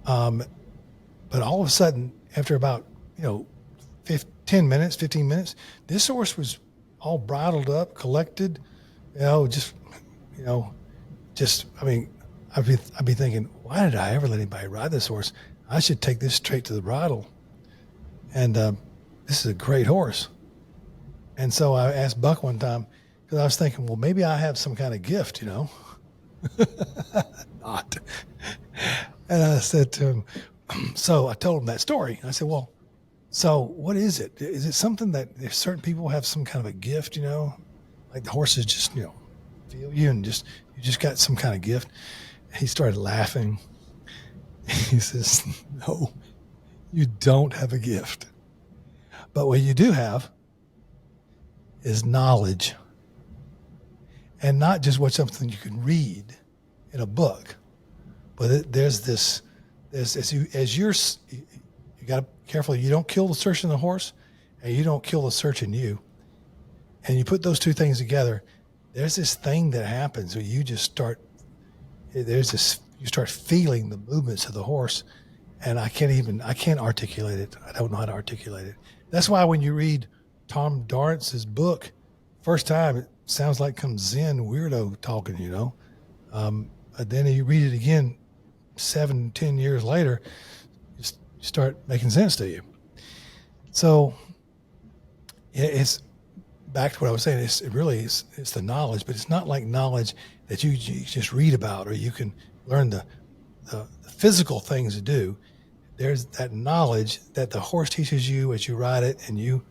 Speaker 2: but all of a sudden, after about 15 minutes, this horse was all bridled up, collected, I'd be thinking, why did I ever let anybody ride this horse? I should take this straight to the bridle. And this is a great horse. And so I asked Buck one time, because I was thinking, well, maybe I have some kind of gift, Not. And I said to him, so I told him that story. I said, well, so what is it? Is it something that if certain people have some kind of a gift, like the horses just, feel you and you just got some kind of gift? He started laughing. He says, no, you don't have a gift. But what you do have is knowledge. And not just what's something you can read in a book, but you got to be careful. You don't kill the search in the horse, and you don't kill the search in you. And you put those two things together, there's this thing that happens where you start feeling the movements of the horse, and I can't articulate it. I don't know how to articulate it. That's why when you read Tom Dorrance's book, first time it sounds like some Zen weirdo talking, but then you read it again 7-10 years later, you start making sense to you. So it's back to what I was saying. It's the knowledge, but it's not like knowledge that you just read about or you can learn the physical things to do. There's that knowledge that the horse teaches you as you ride it, and you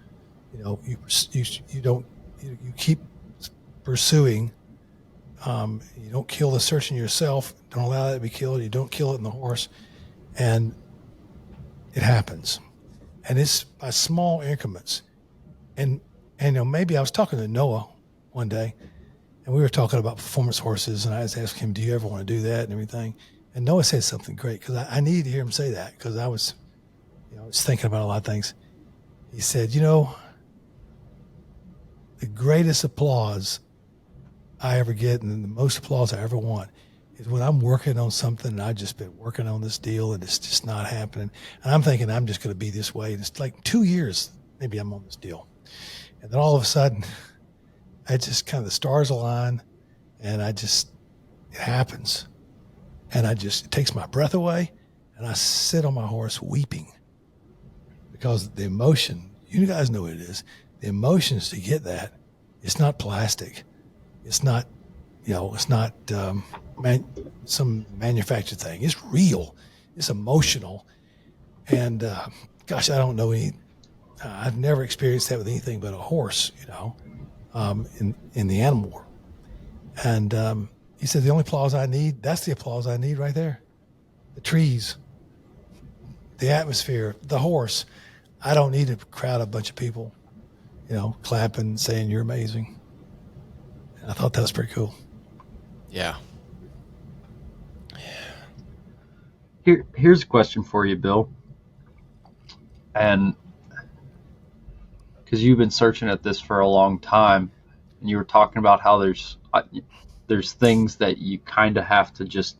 Speaker 2: keep pursuing. You don't kill the search in yourself. Don't allow that to be killed. You don't kill it in the horse, and it happens. And it's by small increments. And maybe I was talking to Noah one day, and we were talking about performance horses, and I was asking him, do you ever want to do that and everything? And Noah said something great, because I needed to hear him say that, because I was thinking about a lot of things. He said, the greatest applause I ever get and the most applause I ever want is when I'm working on something and I've just been working on this deal and it's just not happening. And I'm thinking I'm just going to be this way. And it's like 2 years, maybe I'm on this deal. And then all of a sudden, I just kind of the stars align, and it happens. And it takes my breath away, and I sit on my horse weeping because the emotion, you guys know what it is, the emotions to get that, it's not plastic. It's not, it's not some manufactured thing. It's real. It's emotional. And gosh, I don't know I've never experienced that with anything but a horse, in the animal world. And he said, the only applause I need, that's the applause I need right there. The trees, the atmosphere, the horse. I don't need to crowd a bunch of people, clapping, saying you're amazing. And I thought that was pretty cool.
Speaker 3: Yeah.
Speaker 1: Here's a question for you, Bill. And because you've been searching at this for a long time, and you were talking about how there's things that you kind of have to just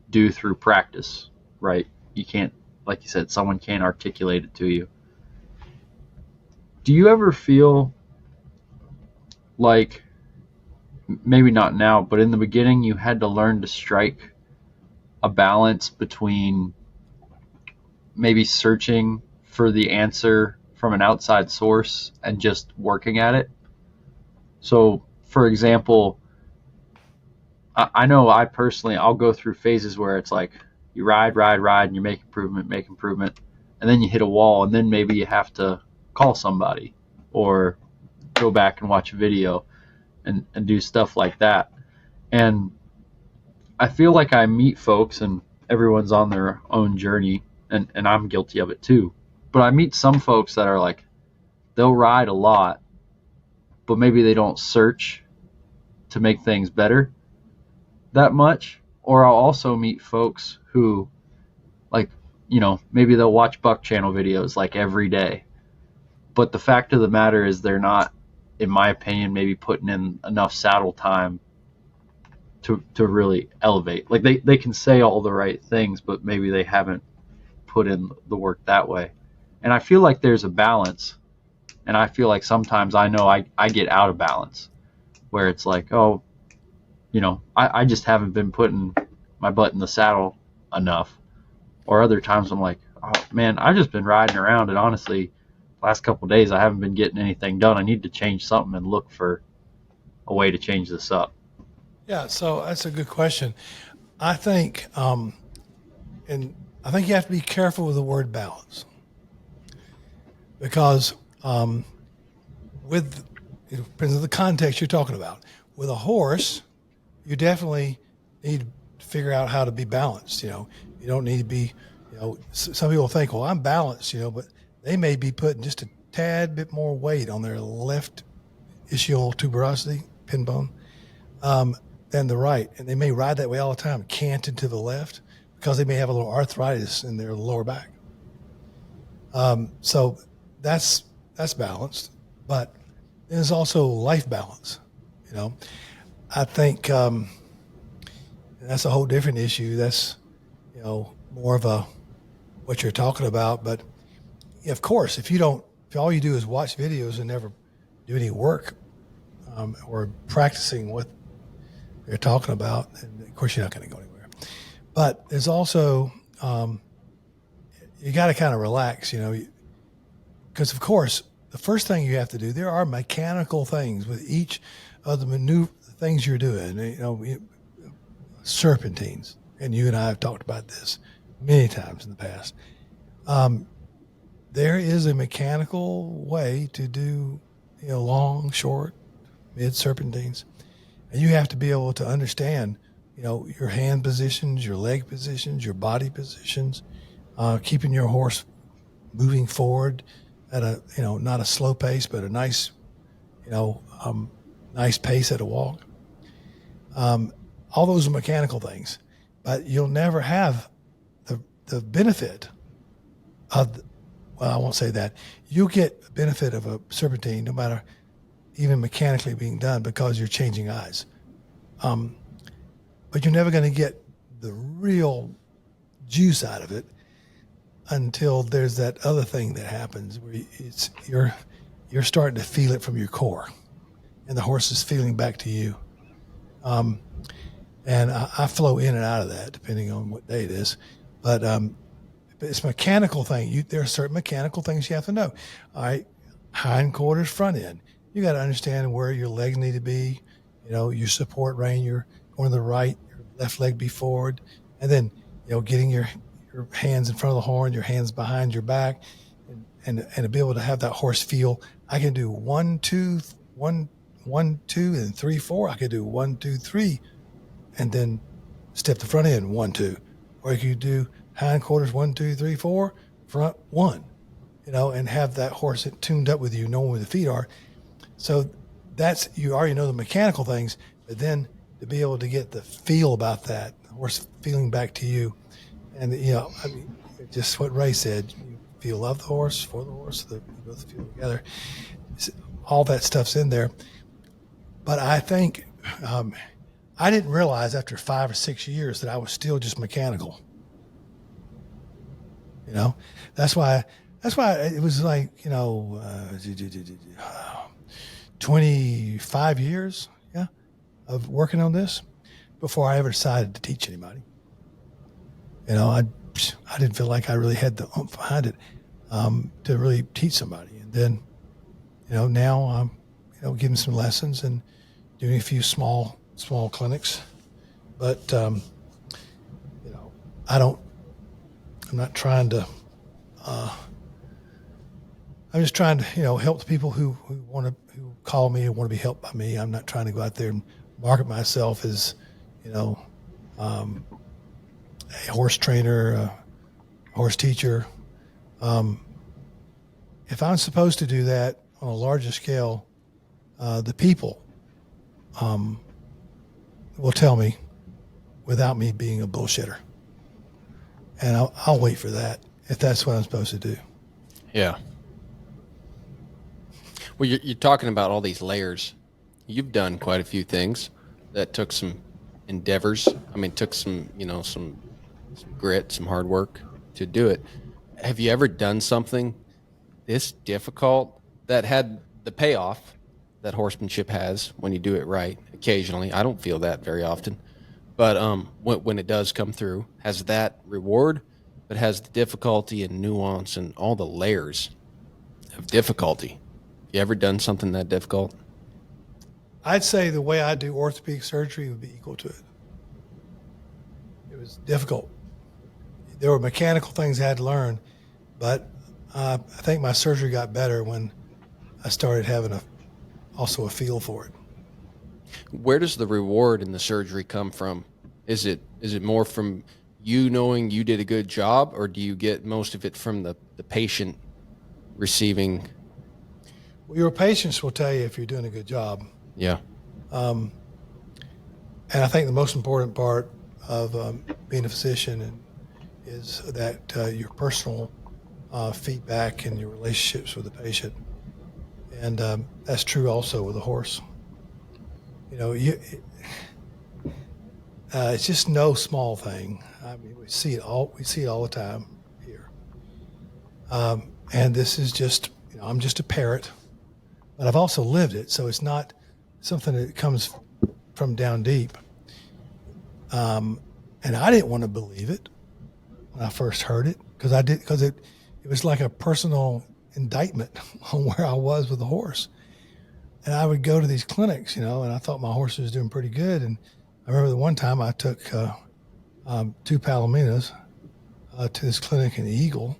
Speaker 1: do through practice, right? You can't, like you said, someone can't articulate it to you. Do you ever feel like, maybe not now, but in the beginning you had to learn to strike a balance between maybe searching for the answer from an outside source and just working at it? So, for example, I know I'll go through phases where it's like you ride, and you make improvement, and then you hit a wall, and then maybe you have to call somebody or go back and watch a video and do stuff like that. And I feel like I meet folks, and everyone's on their own journey, and I'm guilty of it too. But I meet some folks that are like, they'll ride a lot, but maybe they don't search to make things better that much. Or I'll also meet folks who, like, maybe they'll watch buck channel videos like every day. But the fact of the matter is they're not, in my opinion, maybe putting in enough saddle time to really elevate. Like they can say all the right things, but maybe they haven't put in the work that way. And I feel like there's a balance. And I feel like sometimes I know I get out of balance where it's like, oh, I just haven't been putting my butt in the saddle enough. Or other times I'm like, oh man, I've just been riding around, and honestly, last couple of days I haven't been getting anything done. I need to change something and look for a way to change this up.
Speaker 2: Yeah, so that's a good question. I think, and I think you have to be careful with the word balance, because it depends on the context you're talking about. With a horse, you definitely need to figure out how to be balanced. You don't need to be, some people think, well, I'm balanced, but they may be putting just a tad bit more weight on their left ischial tuberosity, pin bone, than the right. And they may ride that way all the time, canted to the left, because they may have a little arthritis in their lower back. So that's balanced, but there's also life balance. I think that's a whole different issue. That's more of what you're talking about. But of course, if all you do is watch videos and never do any work or practicing what you're talking about, and of course you're not going to go anywhere. But there's also you got to kind of relax, because of course the first thing you have to do, there are mechanical things with each of the things you're doing. Serpentines, and you and I have talked about this many times in the past. There is a mechanical way to do, long, short, mid serpentines, and you have to be able to understand, your hand positions, your leg positions, your body positions, keeping your horse moving forward at a, not a slow pace, but a nice, nice pace at a walk. All those are mechanical things, but you'll never have the benefit of, well, I won't say that. You'll get the benefit of a serpentine no matter even mechanically being done, because you're changing eyes. But you're never going to get the real juice out of it until there's that other thing that happens where you're starting to feel it from your core, and the horse is feeling back to you. And I flow in and out of that depending on what day it is. But it's a mechanical thing. There are certain mechanical things you have to know. All right, hindquarters, front end. You got to understand where your legs need to be. Your support rein, you're going to the right, your left leg be forward. And then, getting your hands in front of the horn, your hands behind your back, and to be able to have that horse feel. I can do 1, 2, 1, 1, 2, and 3, 4. I could do 1, 2, 3, and then step the front end 1, 2. Or you could do hindquarters 1, 2, 3, 4, front 1. And have that horse tuned up with you, knowing where the feet are. So you already know the mechanical things, but then to be able to get the feel about that, the horse feeling back to you, and just what Ray said, you feel love the horse, for the horse, you both feel together. All that stuff's in there. But I think I didn't realize after 5 or 6 years that I was still just mechanical. That's why it was like 25 years, of working on this before I ever decided to teach anybody. I didn't feel like I really had the oomph behind it to really teach somebody. And then, now I'm, giving some lessons and doing a few small clinics. But, I'm not trying to, I'm just trying to, help the people who call me and want to be helped by me. I'm not trying to go out there and market myself as, a horse trainer, a horse teacher. If I'm supposed to do that on a larger scale, the people will tell me without me being a bullshitter. And I'll wait for that if that's what I'm supposed to do.
Speaker 3: Yeah. Well, you're talking about all these layers. You've done quite a few things that took some endeavors. Took some grit, some hard work to do it. Have you ever done something this difficult that had the payoff that horsemanship has when you do it right? Occasionally, I don't feel that very often, but when it does come through, has that reward, but has the difficulty and nuance and all the layers of difficulty. You ever done something that difficult?
Speaker 2: I'd say the way I do orthopedic surgery would be equal to it. It was difficult. There were mechanical things I had to learn, but I think my surgery got better when I started having also a feel for it.
Speaker 3: Where does the reward in the surgery come from? Is it more from you knowing you did a good job, or do you get most of it from the patient receiving?
Speaker 2: Well, your patients will tell you if you're doing a good job.
Speaker 3: Yeah.
Speaker 2: And I think the most important part of being a physician is that your personal feedback and your relationships with the patient. And that's true also with a horse. It's just no small thing. We see it all the time here. And this is just, I'm just a parrot, but I've also lived it. So it's not something that comes from down deep. And I didn't want to believe it when I first heard it, because it was like a personal indictment on where I was with the horse. And I would go to these clinics, and I thought my horse was doing pretty good. And I remember the one time I took 2 Palominas to this clinic in Eagle.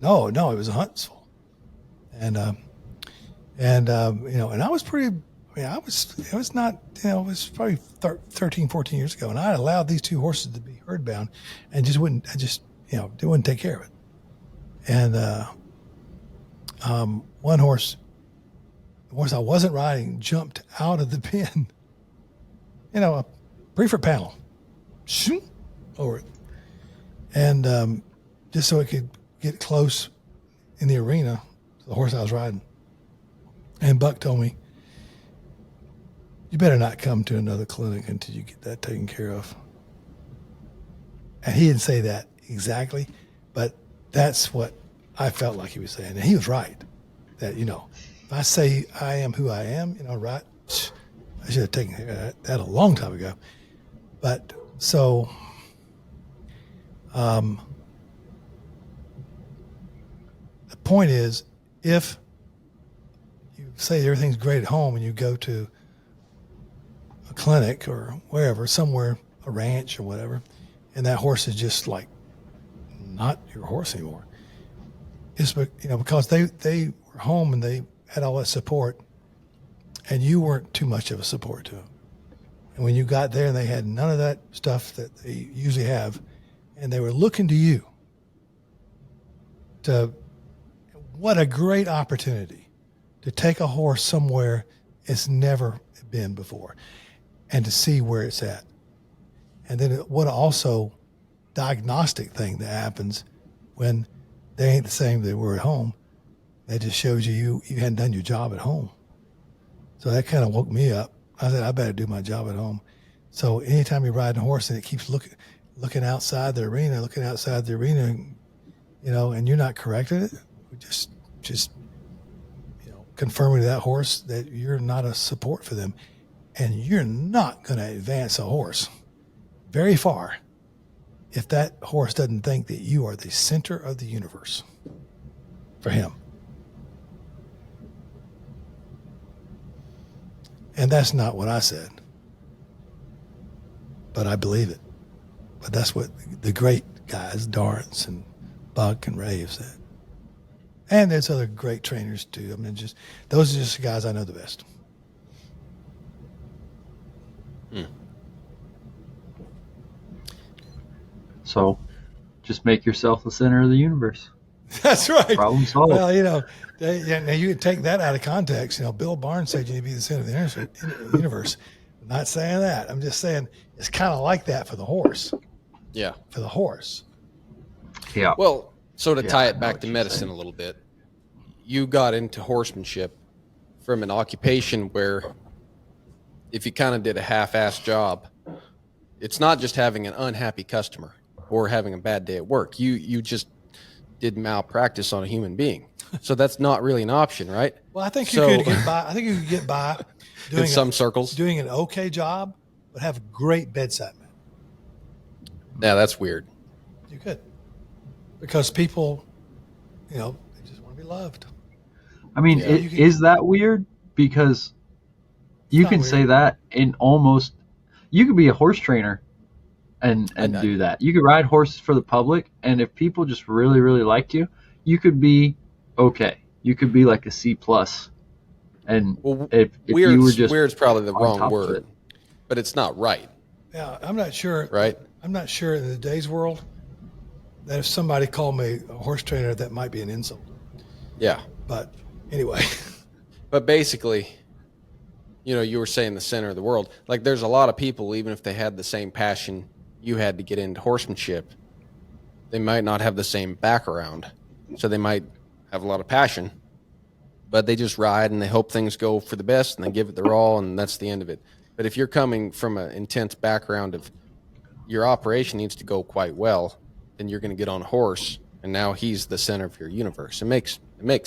Speaker 2: No, it was a Huntsville. And I was pretty, it was probably 13, 14 years ago. And I allowed these 2 horses to be herd bound and they wouldn't take care of it. And one horse, the horse I wasn't riding, jumped out of the pen, a briefer panel, over it. And just so it could get close in the arena to the horse I was riding. And Buck told me, you better not come to another clinic until you get that taken care of. And he didn't say that exactly, but that's what I felt like he was saying. And he was right, that, if I say I am who I am, right? I should have taken that a long time ago. But so, the point is, if you say everything's great at home and you go to a clinic or wherever, somewhere, a ranch or whatever, and that horse is just like not your horse anymore, it's because they were home and they had all that support, and you weren't too much of a support to them. And when you got there and they had none of that stuff that they usually have, and they were looking to you what a great opportunity to take a horse somewhere it's never been before and to see where it's at. And then what also diagnostic thing that happens when they ain't the same they were at home. That just shows you hadn't done your job at home. So that kind of woke me up. I said, I better do my job at home. So anytime you're riding a horse and it keeps looking outside the arena, and you're not correcting it, just confirming to that horse that you're not a support for them, and you're not going to advance a horse very far if that horse doesn't think that you are the center of the universe for him. And that's not what I said, but I believe it. But that's what the great guys, Dorrance and Buck and Ray, have said. And there's other great trainers too. I mean, those are just the guys I know the best.
Speaker 1: So, just make yourself the center of the universe.
Speaker 2: That's right.
Speaker 1: Problem solved.
Speaker 2: Well, now you can take that out of context. Bill Barnes said you need to be the center of the universe. I'm not saying that. I'm just saying it's kind of like that for the horse.
Speaker 3: Yeah.
Speaker 2: For the horse.
Speaker 1: Yeah.
Speaker 3: Well, so to tie it back to medicine a little bit, you got into horsemanship from an occupation where if you kind of did a half-assed job, it's not just having an unhappy customer or having a bad day at work. You just did malpractice on a human being. So that's not really an option, right?
Speaker 2: Well, I think you could get by. I think you could get by doing
Speaker 3: in some circles,
Speaker 2: doing an okay job, but have a great bedside manner.
Speaker 3: Yeah, that's weird.
Speaker 2: You could, because people, they just want to be loved.
Speaker 1: I mean, is that weird? Because you can say that in almost. You could be a horse trainer and do that. You could ride horses for the public, and if people just really, really liked you, you could be okay. You could be like a C+. And if you were just
Speaker 3: weird's probably the wrong word, but it's not right.
Speaker 2: Yeah, I'm not sure.
Speaker 3: Right?
Speaker 2: I'm not sure in today's world that if somebody called me a horse trainer, that might be an insult.
Speaker 3: Yeah.
Speaker 2: But anyway.
Speaker 3: But basically, you were saying the center of the world. Like, there's a lot of people, even if they had the same passion you had to get into horsemanship, they might not have the same background. So they might have a lot of passion, but they just ride and they hope things go for the best and they give it their all, and that's the end of it. But if you're coming from an intense background of your operation needs to go quite well, then you're going to get on a horse, and now he's the center of your universe. It makes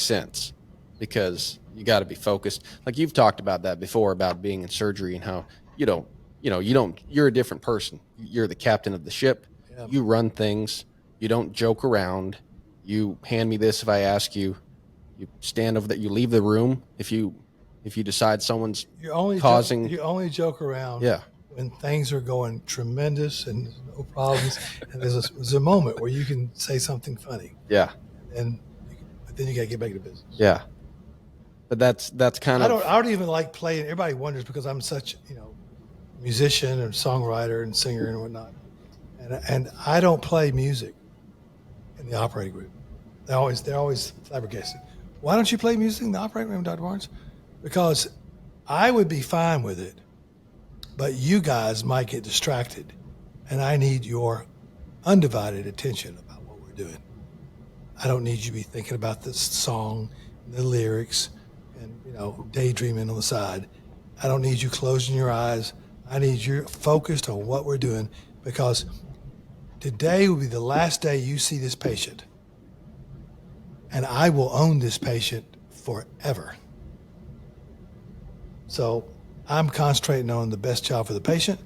Speaker 3: sense, because you got to be focused. Like you've talked about that before, about being in surgery and how you're a different person. You're the captain of the ship. Yeah. You run things. You don't joke around. You hand me this if I ask you. You stand over that. You leave the room if you decide someone's
Speaker 2: you only joke around.
Speaker 3: Yeah.
Speaker 2: When things are going tremendous and no problems, and there's a moment where you can say something funny.
Speaker 3: Yeah.
Speaker 2: But then you got to get back to business.
Speaker 3: Yeah. But that's kind of.
Speaker 2: I don't even like playing. Everybody wonders because I'm such musician and songwriter and singer and whatnot, and I don't play music in the operating room. They're always flabbergasted. Why don't you play music in the operating room, Dr. Barnes? Because I would be fine with it, but you guys might get distracted, and I need your undivided attention about what we're doing. I don't need you to be thinking about the song, the lyrics, and daydreaming on the side. I don't need you closing your eyes. I need you focused on what we're doing, because today will be the last day you see this patient, and I will own this patient forever. So I'm concentrating on the best job for the patient,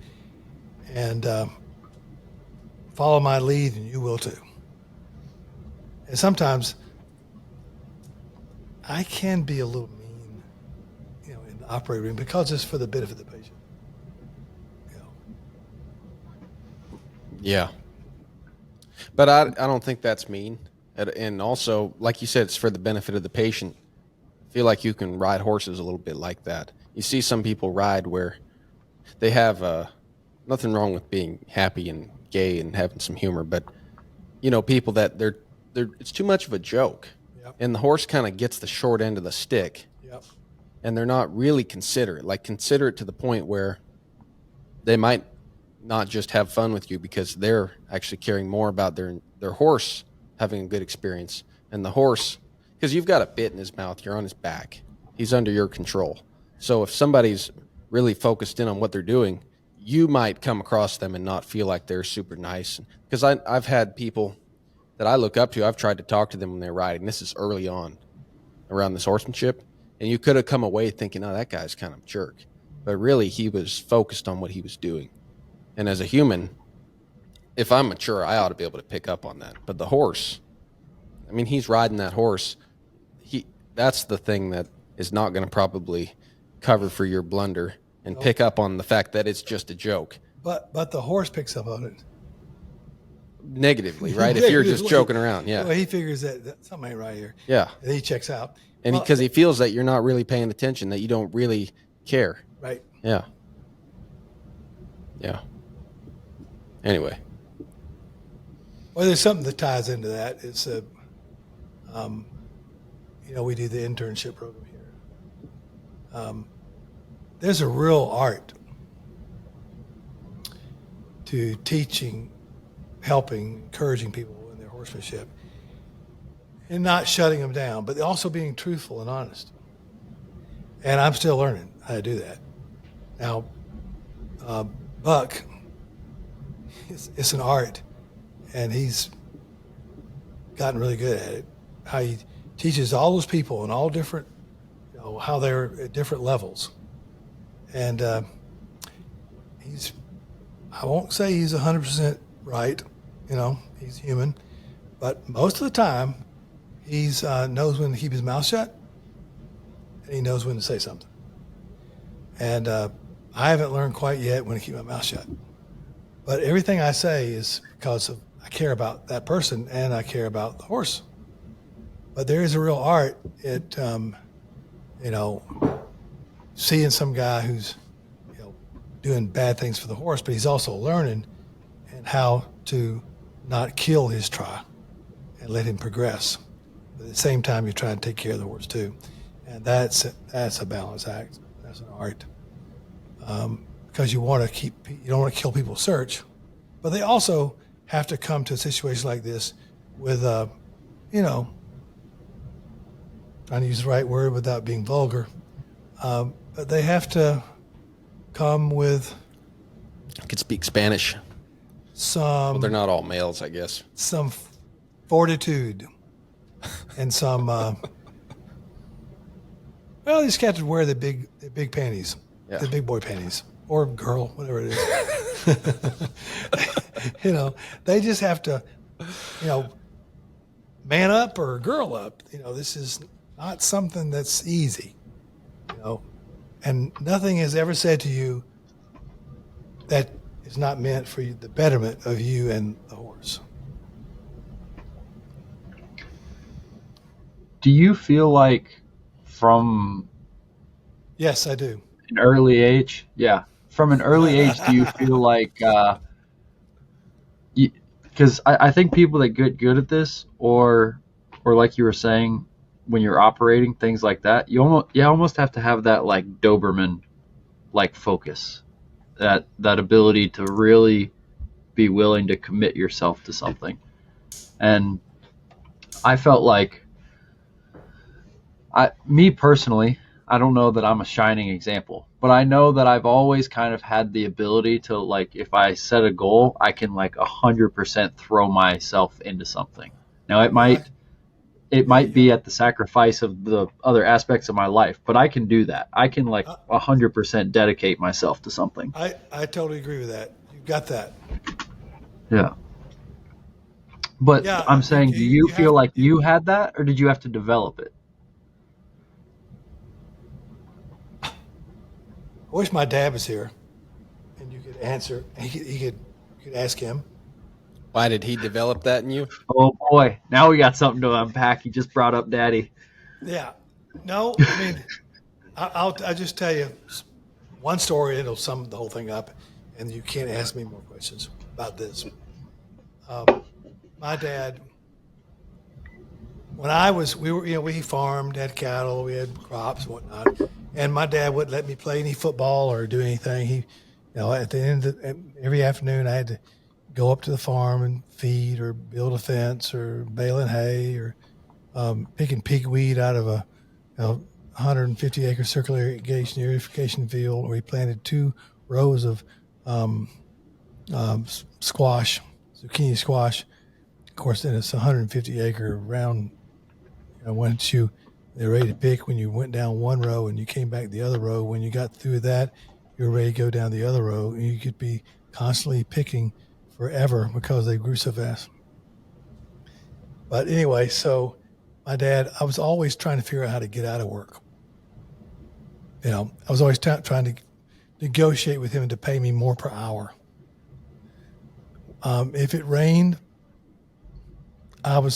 Speaker 2: and follow my lead, and you will too. And sometimes I can be a little mean, in the operating room because it's for the benefit of the patient.
Speaker 3: Yeah. But I don't think that's mean. And also, like you said, it's for the benefit of the patient. I feel like you can ride horses a little bit like that. You see some people ride where they have nothing wrong with being happy and gay and having some humor, but people that they're it's too much of a joke.
Speaker 2: Yep.
Speaker 3: And the horse kind of gets the short end of the stick.
Speaker 2: Yep.
Speaker 3: And they're not really considerate to the point where they might not just have fun with you because they're actually caring more about their horse having a good experience. And the horse, because you've got a bit in his mouth, you're on his back, he's under your control. So if somebody's really focused in on what they're doing, you might come across them and not feel like they're super nice. Because I've had people that I look up to, I've tried to talk to them when they're riding. This is early on around this horsemanship. And you could have come away thinking, oh, that guy's kind of a jerk. But really, he was focused on what he was doing. And as a human, if I'm mature, I ought to be able to pick up on that. But the horse, I mean, he's riding that horse. That's the thing that is not going to probably cover for your blunder and pick up on the fact that it's just a joke.
Speaker 2: But the horse picks up on it.
Speaker 3: Negatively, right? If you're just joking around, yeah.
Speaker 2: Well, he figures that something ain't right here.
Speaker 3: Yeah.
Speaker 2: And he checks out.
Speaker 3: And because he feels that you're not really paying attention, that you don't really care.
Speaker 2: Right.
Speaker 3: Yeah. Yeah. Anyway.
Speaker 2: Well, there's something that ties into that. It's we do the internship program here. There's a real art to teaching, helping, encouraging people in their horsemanship, and not shutting them down, but also being truthful and honest. And I'm still learning how to do that. Now, Buck, it's an art, and he's gotten really good at it. How he teaches all those people in all different, how they're at different levels. And I won't say he's 100% right, he's human, but most of the time, he's knows when to keep his mouth shut, and he knows when to say something. And I haven't learned quite yet when to keep my mouth shut. But everything I say is because I care about that person and I care about the horse. But there is a real art at, seeing some guy who's, doing bad things for the horse, but he's also learning and how to not kill his try and let him progress. But at the same time, you're trying to take care of the horse too. And that's a balance act. That's an art. Because you don't want to kill people's search, but they also have to come to a situation like this with, trying to use the right word without being vulgar, but they have to come with.
Speaker 3: I could speak Spanish.
Speaker 2: Well,
Speaker 3: they're not all males, I guess.
Speaker 2: Some fortitude and some. Well, these cats would wear the big panties, the big boy panties, or girl, whatever it is. They just have to, man up or girl up. This is not something that's easy. And nothing is ever said to you that is not meant for the betterment of you and the horse.
Speaker 1: Do you feel like from
Speaker 2: Yes, I do.
Speaker 1: an early age, from an early age, do you feel like, because I think people that get good at this, or like you were saying, when you're operating things like that, you almost have to have that like Doberman like focus, that ability to really be willing to commit yourself to something. And I felt like, me personally, I don't know that I'm a shining example, but I know that I've always kind of had the ability to, like, if I set a goal, I can like 100% throw myself into something. Now it might it
Speaker 2: Yeah,
Speaker 1: might be at the sacrifice of the other aspects of my life, but I can do that. I can like
Speaker 2: I,
Speaker 1: 100% dedicate myself to something.
Speaker 2: I totally agree with that. You've got that.
Speaker 1: Yeah. But
Speaker 2: Yeah,
Speaker 1: I'm saying, do you
Speaker 2: you
Speaker 1: feel
Speaker 2: have.
Speaker 1: like you had that, or did you have to develop it?
Speaker 2: I wish my dad was here, and you could answer. You could ask him.
Speaker 3: Why did he develop that in you?
Speaker 1: Oh boy, now we got something to unpack. You just brought up Daddy.
Speaker 2: Yeah. No, I mean, I'll just tell you one story. It'll sum the whole thing up, and you can't ask me more questions about this. My dad, when we farmed, had cattle, we had crops, and whatnot, and my dad wouldn't let me play any football or do anything. At the end of every afternoon, I had to go up to the farm and feed or build a fence or baling hay or picking pigweed out of a 150-acre circular irrigation field where he planted 2 rows of squash, zucchini squash. Of course, then it's 150-acre round. Once they're ready to pick, when you went down one row and you came back the other row, when you got through that, you were ready to go down the other row, and you could be constantly picking forever because they grew so fast. But anyway, so my dad, I was always trying to figure out how to get out of work. I was always trying to negotiate with him to pay me more per hour. If it rained, I would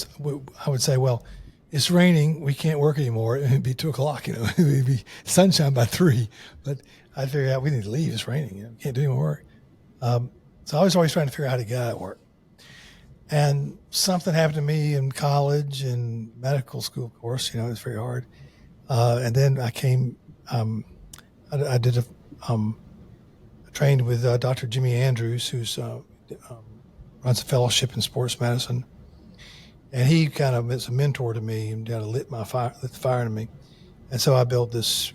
Speaker 2: say, well, it's raining, we can't work anymore. It'd be 2:00, it'd be sunshine by 3. But I'd figure out we need to leave. It's raining. We can't do any more work. So I was always trying to figure out how to get out of work. And something happened to me in college and medical school, of course. It was very hard. And then I came. I trained with Dr. Jimmy Andrews, who's runs a fellowship in sports medicine, and he kind of is a mentor to me and kind of lit the fire in me. And so I built this,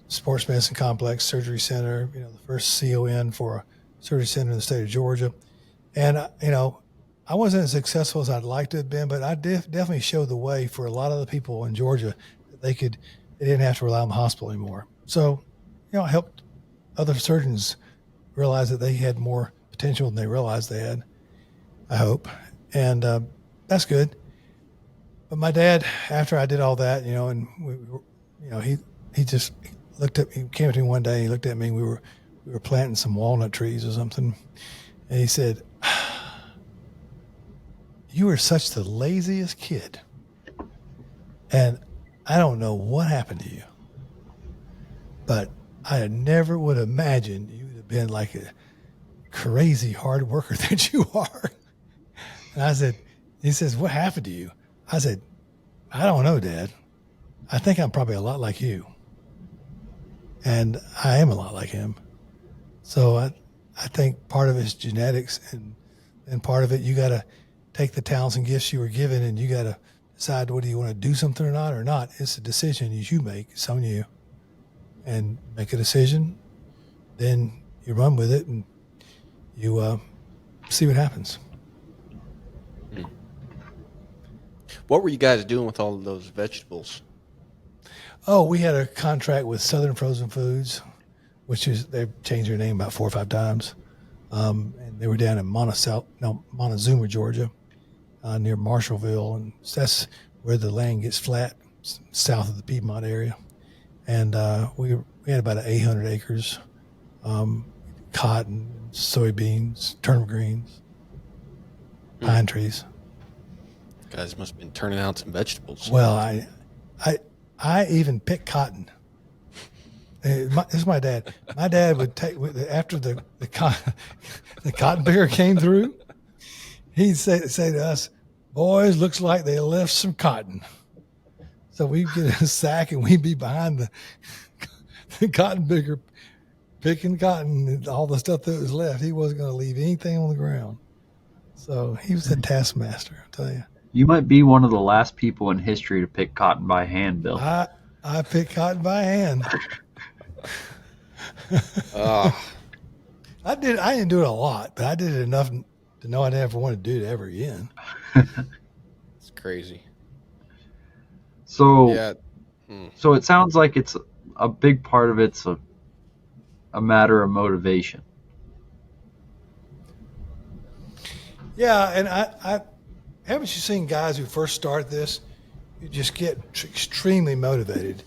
Speaker 2: sports medicine complex surgery center. The first CON for a surgery center in the state of Georgia. And I wasn't as successful as I'd like to have been, but I definitely showed the way for a lot of the people in Georgia that they didn't have to rely on the hospital anymore. So, I helped other surgeons realize that they had more potential than they realized they had, I hope. And that's good. But my dad, after I did all that, and he just he came to me one day, he looked at me, we were planting some walnut trees or something. And he said, "You are such the laziest kid. And I don't know what happened to you, but I never would have imagined you would have been like a crazy hard worker that you are." And he says, "What happened to you?" I said, "I don't know, Dad. I think I'm probably a lot like you. And I am a lot like him. So I think part of it is genetics, and part of it, you got to take the talents and gifts you were given, and you got to decide whether you want to do something or not. It's a decision you make. It's on you. And make a decision, then you run with it, and you see what happens."
Speaker 3: What were you guys doing with all of those vegetables?
Speaker 2: Oh, we had a contract with Southern Frozen Foods, they've changed their name about 4 or 5 times. And they were down in Montezuma, Georgia, near Marshallville. And that's where the land gets flat, south of the Piedmont area. And we had about 800 acres, cotton, soybeans, turnip greens, pine trees.
Speaker 3: Guys must have been turning out some vegetables.
Speaker 2: Well, I even picked cotton. This is my dad. My dad would take, after the cotton picker came through, he'd say to us, "Boys, looks like they left some cotton." So we'd get a sack and we'd be behind the cotton picker picking cotton and all the stuff that was left. He wasn't going to leave anything on the ground. So he was a taskmaster, I'll tell you.
Speaker 1: You might be one of the last people in history to pick cotton by hand, Bill.
Speaker 2: I picked cotton by hand. I didn't do it a lot, but I did it enough to know I never want to do it ever again.
Speaker 3: It's crazy.
Speaker 1: So
Speaker 3: Yeah.
Speaker 1: so it sounds like it's a big part of it's a matter of motivation.
Speaker 2: Yeah, and I haven't you seen guys who first start this, you just get extremely motivated,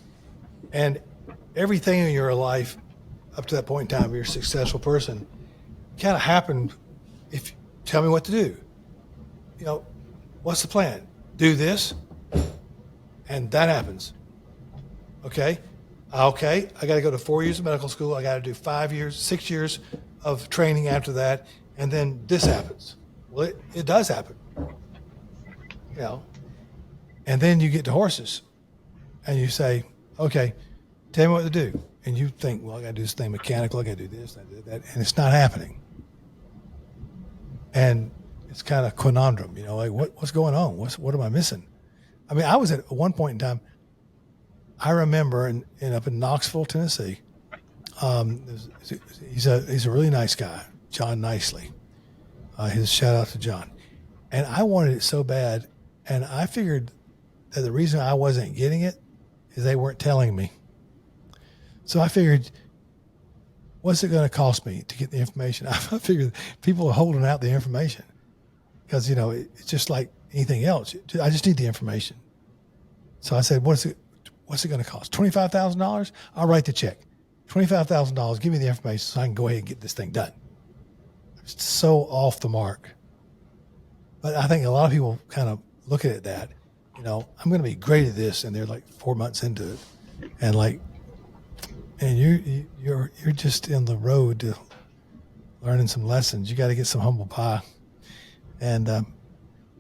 Speaker 2: and everything in your life up to that point in time, you're a successful person, kind of happened. If tell me what to do, what's the plan? Do this, and that happens. Okay, okay, I got to go to 4 years of medical school. I got to do 5 years, 6 years of training after that, and then this happens. Well, it does happen, and then you get to horses, and you say, okay, tell me what to do. And you think, well, I got to do this thing mechanical. I got to do this, I got to do that. And it's not happening. And it's kind of a conundrum, like what's going on? What am I missing? I mean, I was at one point in time, I remember up in Knoxville, Tennessee, he's a really nice guy, John Nicely. His shout out to John. And I wanted it so bad. And I figured that the reason I wasn't getting it is they weren't telling me. So I figured, what's it going to cost me to get the information? I figured people are holding out the information because, it's just like anything else. I just need the information. So I said, what's it going to cost? $25,000? I'll write the check. $25,000, give me the information so I can go ahead and get this thing done. It's so off the mark. But I think a lot of people kind of look at it that, I'm going to be great at this, and they're like 4 months into it. And you're just in the road to learning some lessons. You got to get some humble pie, and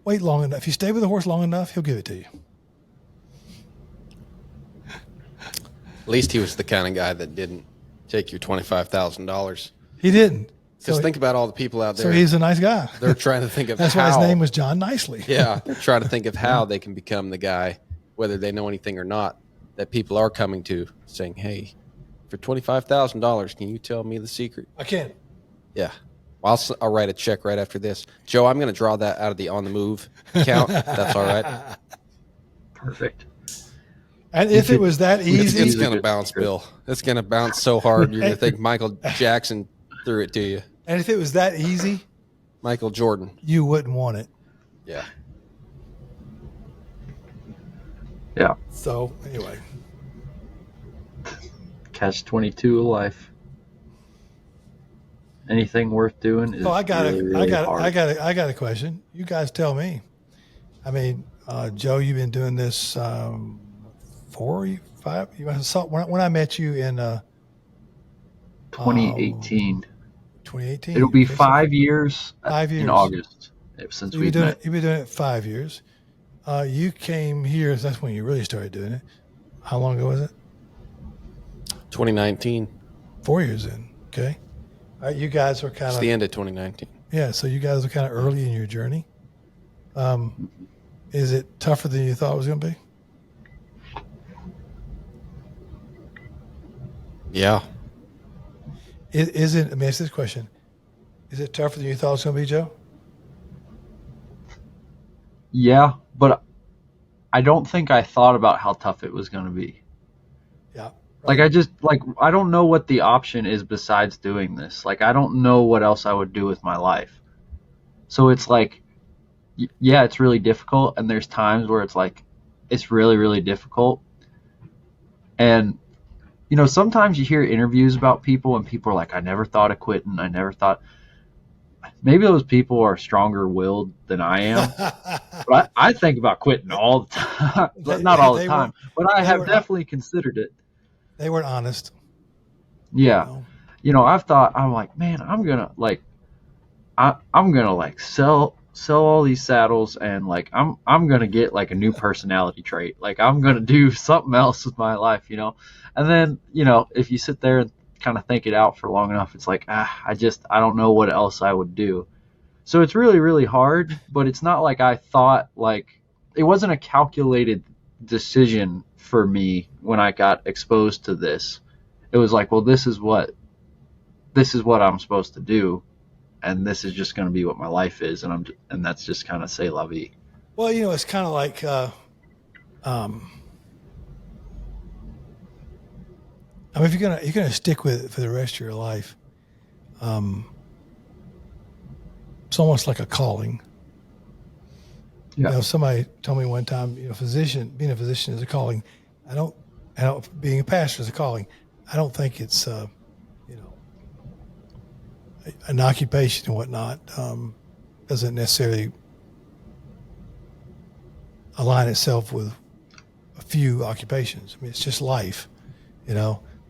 Speaker 2: wait long enough. If you stay with the horse long enough, he'll give it to you.
Speaker 3: At least he was the kind of guy that didn't take your $25,000.
Speaker 2: He didn't.
Speaker 3: Because think about all the people out there.
Speaker 2: So he's a nice guy.
Speaker 3: They're trying to think of
Speaker 2: That's why his name was John Nicely.
Speaker 3: Yeah, they're trying to think of how they can become the guy, whether they know anything or not, that people are coming to saying, hey, for $25,000, can you tell me the secret?
Speaker 2: I can.
Speaker 3: Yeah. Well, I'll write a check right after this. Joe, I'm going to draw that out of the on the move account. That's all right.
Speaker 1: Perfect.
Speaker 2: And if it was that easy,
Speaker 3: it's going to bounce, Bill. It's going to bounce so hard, you're going to think Michael Jackson threw it to you.
Speaker 2: And if it was that easy,
Speaker 3: Michael Jordan,
Speaker 2: you wouldn't want it.
Speaker 3: Yeah.
Speaker 1: Yeah.
Speaker 2: So anyway,
Speaker 1: catch-22 of life. Anything worth doing is
Speaker 2: I got
Speaker 1: hard.
Speaker 2: I got a question. You guys tell me. I mean, Joe, you've been doing this 4, 5. You saw when I met you in
Speaker 1: 2018.
Speaker 2: 2018.
Speaker 1: It'll be 5 years.
Speaker 2: 5 years
Speaker 1: in August since
Speaker 2: so
Speaker 1: we've met.
Speaker 2: You've been doing it 5 years. You came here. That's when you really started doing it. How long ago was it?
Speaker 3: 2019.
Speaker 2: 4 years in. Okay. All right, you guys were kind
Speaker 3: It's
Speaker 2: of
Speaker 3: the end of 2019.
Speaker 2: Yeah. So you guys were kind of early in your journey. Is it tougher than you thought it was going to be?
Speaker 3: Yeah.
Speaker 2: Is it? Let me ask this question: is it tougher than you thought it was going to be, Joe?
Speaker 1: Yeah, but I don't think I thought about how tough it was going to be.
Speaker 2: Yeah.
Speaker 1: Right. I don't know what the option is besides doing this. Like, I don't know what else I would do with my life. So it's like, yeah, it's really difficult. And there's times where it's like, it's really, really difficult. And, sometimes you hear interviews about people and people are like, I never thought of quitting. I never thought. Maybe those people are stronger willed than I am. But I think about quitting all the time. Not all the time, but I have definitely considered it.
Speaker 2: They weren't honest.
Speaker 1: Yeah. I've thought, I'm like, man, I'm going to I'm going to sell all these saddles, and I'm going to get a new personality trait. I'm going to do something else with my life, And then, if you sit there and kind of think it out for long enough, it's like, I don't know what else I would do. So it's really, really hard, but it's not like I thought, it wasn't a calculated decision for me when I got exposed to this. It was like, well, this is what I'm supposed to do, and this is just going to be what my life is, and that's just kind of say la vie.
Speaker 2: Well, it's kind of like I mean, if you're gonna stick with it for the rest of your life, it's almost like a calling.
Speaker 1: Yeah.
Speaker 2: You know, somebody told me one time, being a physician is a calling. I don't, being a pastor is a calling. I don't think it's, an occupation and whatnot. Doesn't necessarily align itself with a few occupations. I mean, it's just life.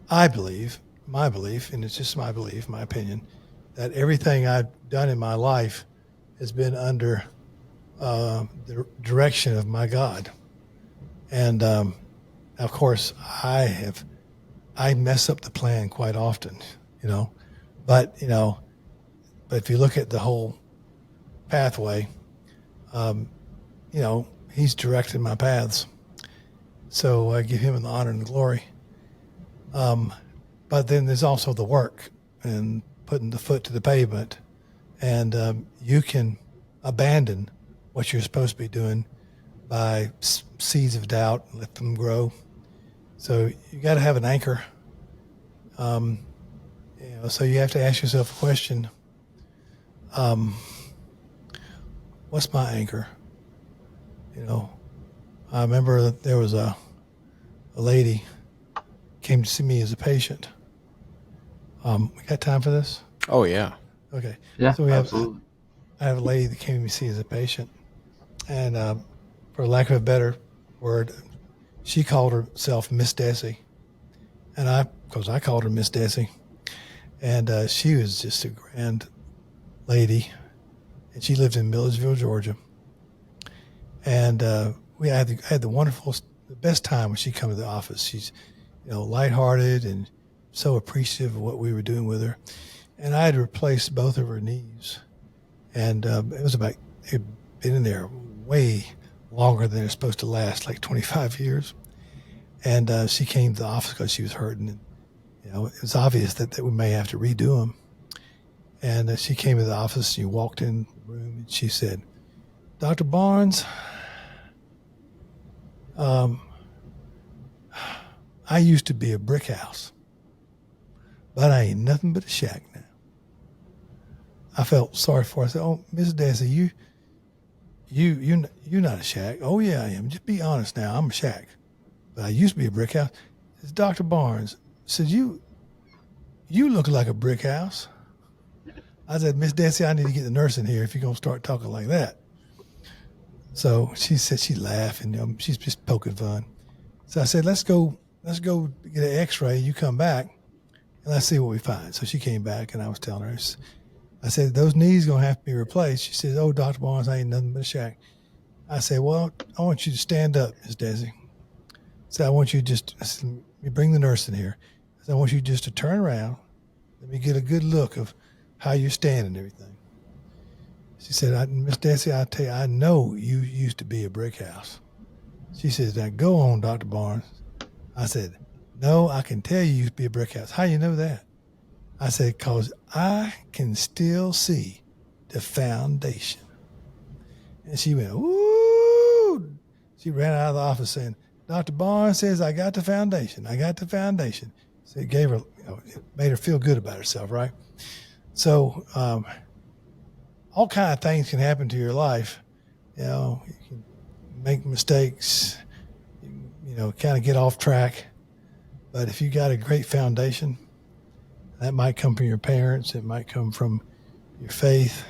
Speaker 2: I believe, my belief, and it's just my belief, my opinion, that everything I've done in my life has been under the direction of my God. And of course, I mess up the plan quite often, but if you look at the whole pathway, he's directed my paths. So I give him the honor and the glory. But then there's also the work and putting the foot to the pavement. And you can abandon what you're supposed to be doing by seeds of doubt and let them grow. So you got to have an anchor. So you have to ask yourself a question. What's my anchor? I remember that there was a lady came to see me as a patient. We got time for this?
Speaker 3: Oh, yeah.
Speaker 2: Okay.
Speaker 1: Yeah,
Speaker 2: So
Speaker 1: absolutely.
Speaker 2: I have a lady that came to me see as a patient. And for lack of a better word, she called herself Miss Desi. And because I called her Miss Desi. And she was just a grand lady. And she lived in Milledgeville, Georgia. And I had the best time when she come to the office. She's, lighthearted and so appreciative of what we were doing with her. And I had replaced both of her knees. And it had been in there way longer than it's supposed to last, like 25 years. And she came to the office because she was hurting. And, it was obvious that we may have to redo them. And she came to the office, and she walked in the room, and she said, "Dr. Barnes, I used to be a brick house, but I ain't nothing but a shack now." I felt sorry for her. I said, "Oh, Miss Desi, you're not a shack." "Oh yeah, I am. Just be honest now. I'm a shack, but I used to be a brick house." It's Dr. Barnes. Said, "You look like a brick house." I said, "Miss Desi, I need to get the nurse in here if you're gonna start talking like that." So she said she laughed and she's just poking fun. So I said, let's go get an X-ray. You come back and let's see what we find. So she came back and I was telling her, I said, "Those knees gonna have to be replaced." She said, "Oh, Dr. Barnes, I ain't nothing but a shack." I said, "Well, I want you to stand up, Miss Desi." So I want you I said, "Let me bring the nurse in here." I said, "I want you just to turn around. Let me get a good look of how you're standing and everything." She said, "Miss Desi, I tell you, I know you used to be a brick house." She says, "Now go on, Dr. Barnes." I said, "No, I can tell you used to be a brick house." "How you know that?" I said, "Because I can still see the foundation." And she went, "Ooh." She ran out of the office saying, "Dr. Barnes says I got the foundation. I got the foundation." So it gave her, it made her feel good about herself, right? So all kind of things can happen to your life. You can make mistakes, kind of get off track. But if you got a great foundation, that might come from your parents. It might come from your faith,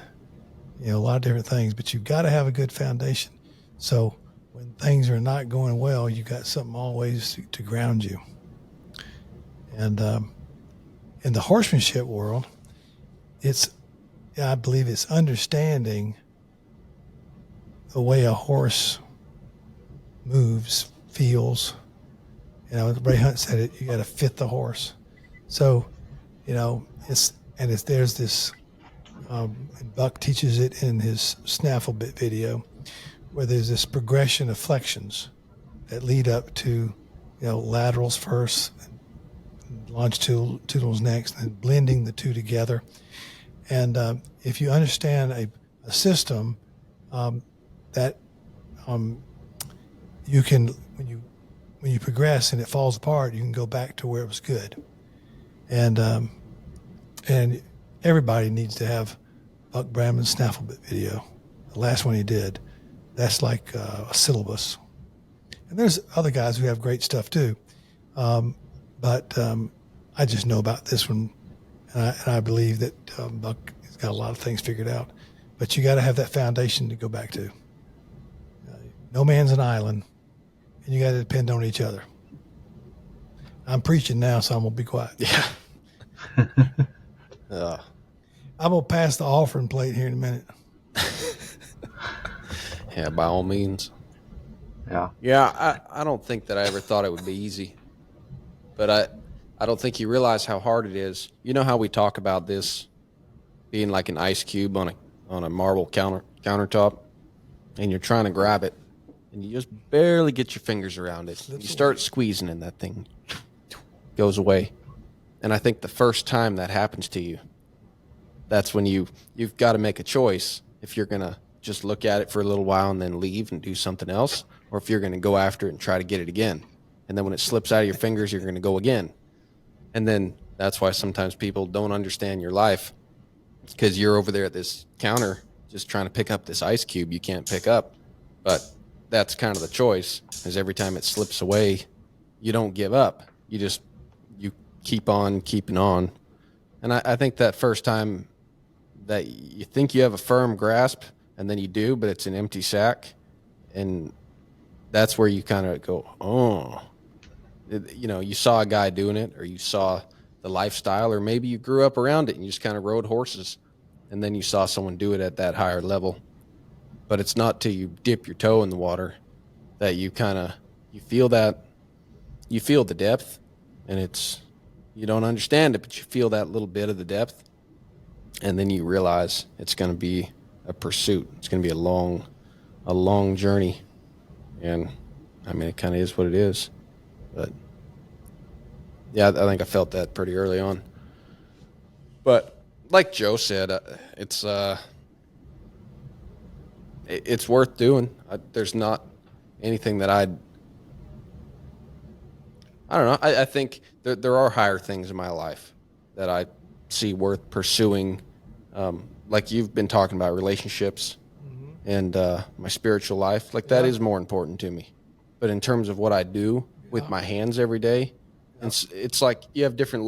Speaker 2: a lot of different things. But you've got to have a good foundation. So when things are not going well, you got something always to ground you. And in the horsemanship world, I believe it's understanding the way a horse moves, feels. Ray Hunt said it, you got to fit the horse. So, there's this, and Buck teaches it in his Snaffle Bit video, where there's this progression of flexions that lead up to, laterals first, and longitudinals next, and blending the two together. And if you understand a system that you can, when you when you progress and it falls apart, you can go back to where it was good. And everybody needs to have Buck Brannaman's snaffle bit video. The last one he did, that's like a syllabus. And there's other guys who have great stuff too. But I just know about this one, and I believe that Buck has got a lot of things figured out. But you got to have that foundation to go back to. No man's an island, and you got to depend on each other. I'm preaching now, so I'm going to be quiet.
Speaker 3: Yeah.
Speaker 2: I'm going to pass the offering plate here in a minute.
Speaker 3: Yeah, by all means.
Speaker 1: Yeah.
Speaker 3: Yeah, I don't think that I ever thought it would be easy. But I don't think you realize how hard it is. You know how we talk about this being like an ice cube on a marble countertop, and you're trying to grab it, and you just barely get your fingers around it. You start squeezing, and that thing goes away. And I think the first time that happens to you, that's when you've got to make a choice if you're going to just look at it for a little while and then leave and do something else, or if you're going to go after it and try to get it again. And then when it slips out of your fingers, you're going to go again. And then that's why sometimes people don't understand your life, because you're over there at this counter just trying to pick up this ice cube you can't pick up. But that's kind of the choice, is every time it slips away, you don't give up. You keep on keeping on. And I think that first time that you think you have a firm grasp, and then you do, but it's an empty sack. And that's where you kind of go, oh. You saw a guy doing it, or you saw the lifestyle, or maybe you grew up around it and you just kind of rode horses, and then you saw someone do it at that higher level. But it's not till you dip your toe in the water that you feel the depth, and you don't understand it, but you feel that little bit of the depth, and then you realize it's going to be a pursuit. It's going to be a long journey, and I mean, it kind of is what it is. But yeah, I think I felt that pretty early on. But like Joe said, it's worth doing. There's not anything that I don't know. I think there are higher things in my life that I see worth pursuing. Like you've been talking about relationships, mm-hmm. and my spiritual life. Like that is more important to me. But in terms of what I do with my hands every day, it's like you have different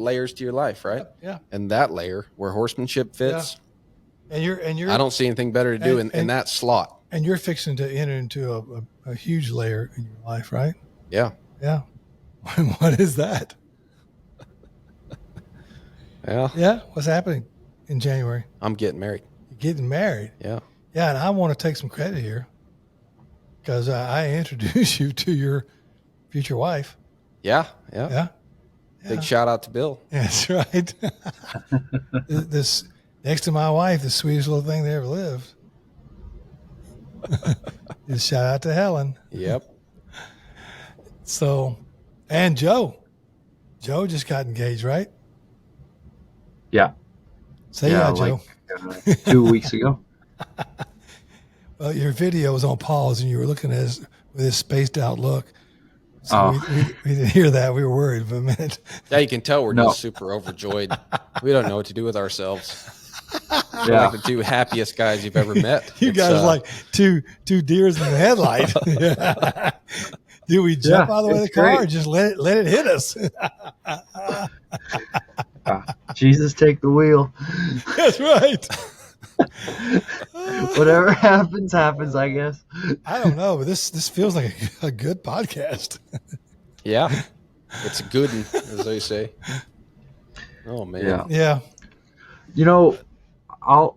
Speaker 3: layers to your life, right?
Speaker 2: Yeah.
Speaker 3: And that layer where horsemanship fits,
Speaker 2: and you're
Speaker 3: I don't see anything better to do in that slot.
Speaker 2: And you're fixing to enter into a huge layer in your life, right?
Speaker 3: Yeah.
Speaker 2: Yeah. What is that? Yeah. What's happening in January?
Speaker 3: I'm getting married.
Speaker 2: You're getting married?
Speaker 3: Yeah.
Speaker 2: Yeah, and I want to take some credit here, because I introduced you to your future wife.
Speaker 3: Yeah. Big shout out to Bill.
Speaker 2: That's right. This next to my wife, the sweetest little thing that ever lived. Just shout out to Helen.
Speaker 3: Yep.
Speaker 2: So, and Joe just got engaged, right?
Speaker 1: Yeah.
Speaker 2: Say yeah, Joe.
Speaker 1: Like 2 weeks ago.
Speaker 2: Well, your video was on pause, and you were looking at us with this spaced out look. So we didn't hear that. We were worried for a minute.
Speaker 3: Yeah, you can tell we're just super overjoyed. We don't know what to do with ourselves. We're like the two happiest guys you've ever met.
Speaker 2: You guys are like two deers in the headlight. Do we jump out of the way of the car, or just let it hit us?
Speaker 1: Jesus, take the wheel.
Speaker 2: That's right.
Speaker 1: Whatever happens, I guess.
Speaker 2: I don't know, but this feels like a good podcast.
Speaker 3: Yeah, it's a good one, as they say. Oh man.
Speaker 2: Yeah.
Speaker 1: I'll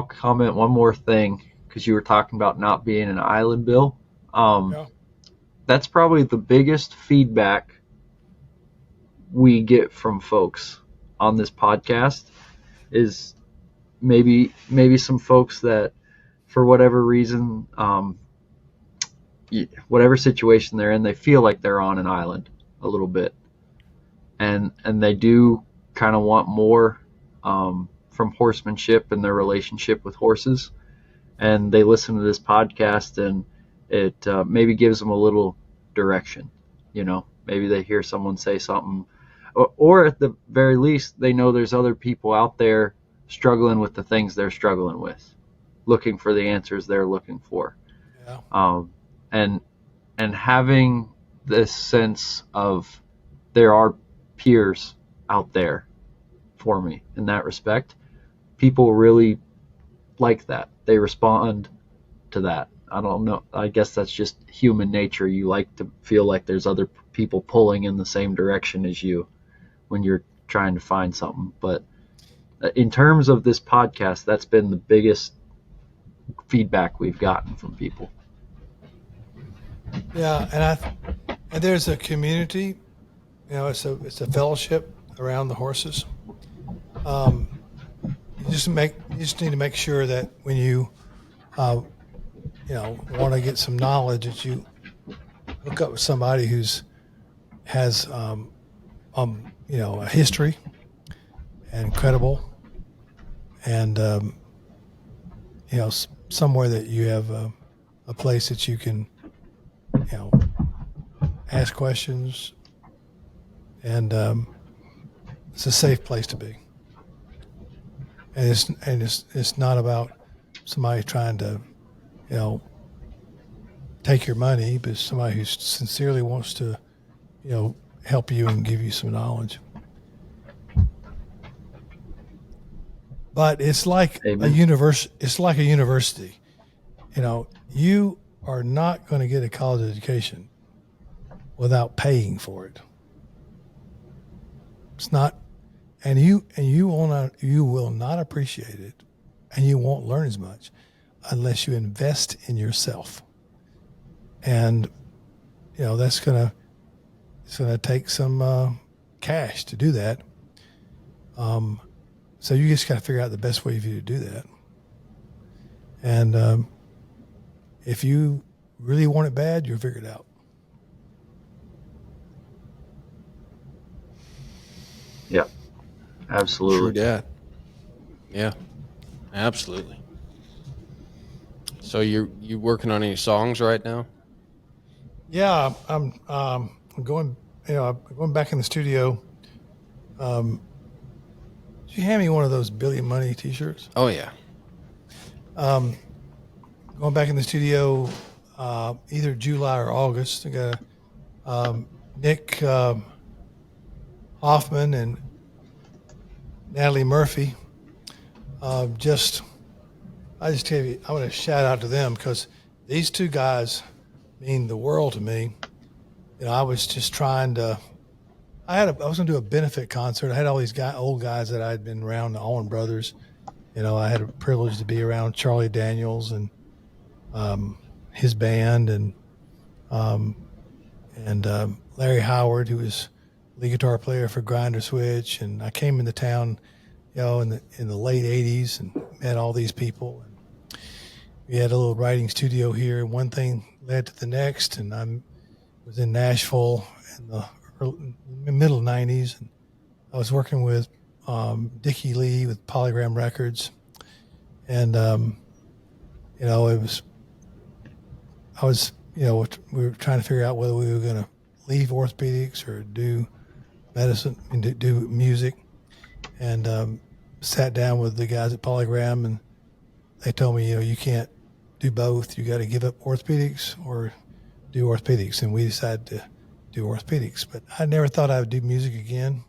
Speaker 1: comment one more thing, because you were talking about not being an island, Bill. That's probably the biggest feedback we get from folks on this podcast, is maybe some folks that, for whatever reason, whatever situation they're in, they feel like they're on an island a little bit, and they do kind of want more from horsemanship and their relationship with horses, and they listen to this podcast, and it maybe gives them a little direction. Maybe they hear someone say something, or at the very least, they know there's other people out there struggling with the things they're struggling with, looking for the answers they're looking for.
Speaker 2: Yeah.
Speaker 1: And having this sense of there are peers out there for me in that respect, people really like that. They respond to that. I don't know. I guess that's just human nature. You like to feel like there's other people pulling in the same direction as you when you're trying to find something. But in terms of this podcast, that's been the biggest feedback we've gotten from people.
Speaker 2: Yeah, and there's a community. It's a fellowship around the horses. You just need to make sure that when you want to get some knowledge, that you hook up with somebody has a history and credible, and somewhere that you have a place that you can ask questions, and it's a safe place to be. And it's not about somebody trying to take your money, but it's somebody who sincerely wants to help you and give you some knowledge. But it's like
Speaker 1: Amen.
Speaker 2: It's like a university. You are not going to get a college education without paying for it. It's not, and you will not appreciate it, and you won't learn as much unless you invest in yourself. And it's gonna take some cash to do that. So you just got to figure out the best way for you to do that. And if you really want it bad, you'll figure it out.
Speaker 1: Yeah, absolutely.
Speaker 3: True that. Yeah, absolutely. So you working on any songs right now?
Speaker 2: Yeah, I'm going. I'm going back in the studio. Did you hand me one of those Billy Money T-shirts?
Speaker 3: Oh yeah.
Speaker 2: Going back in the studio, either July or August. I got Nick Hoffman and Natalie Murphy. I just tell you, I want to shout out to them because these two guys mean the world to me. I was just trying to. I was going to do a benefit concert. I had all these old guys that I had been around, the Allman Brothers. I had a privilege to be around Charlie Daniels and his band, and Larry Howard, who was lead guitar player for Grinder Switch. And I came into town, in the late '80s, and met all these people. And we had a little writing studio here, and one thing led to the next. And I was in Nashville in the middle '90s, and I was working with Dickie Lee with Polygram Records, and we were trying to figure out whether we were going to leave orthopedics or do medicine and do music, and sat down with the guys at Polygram, and they told me, you can't do both. You got to give up orthopedics or do orthopedics, and we decided to do orthopedics. But I never thought I would do music again.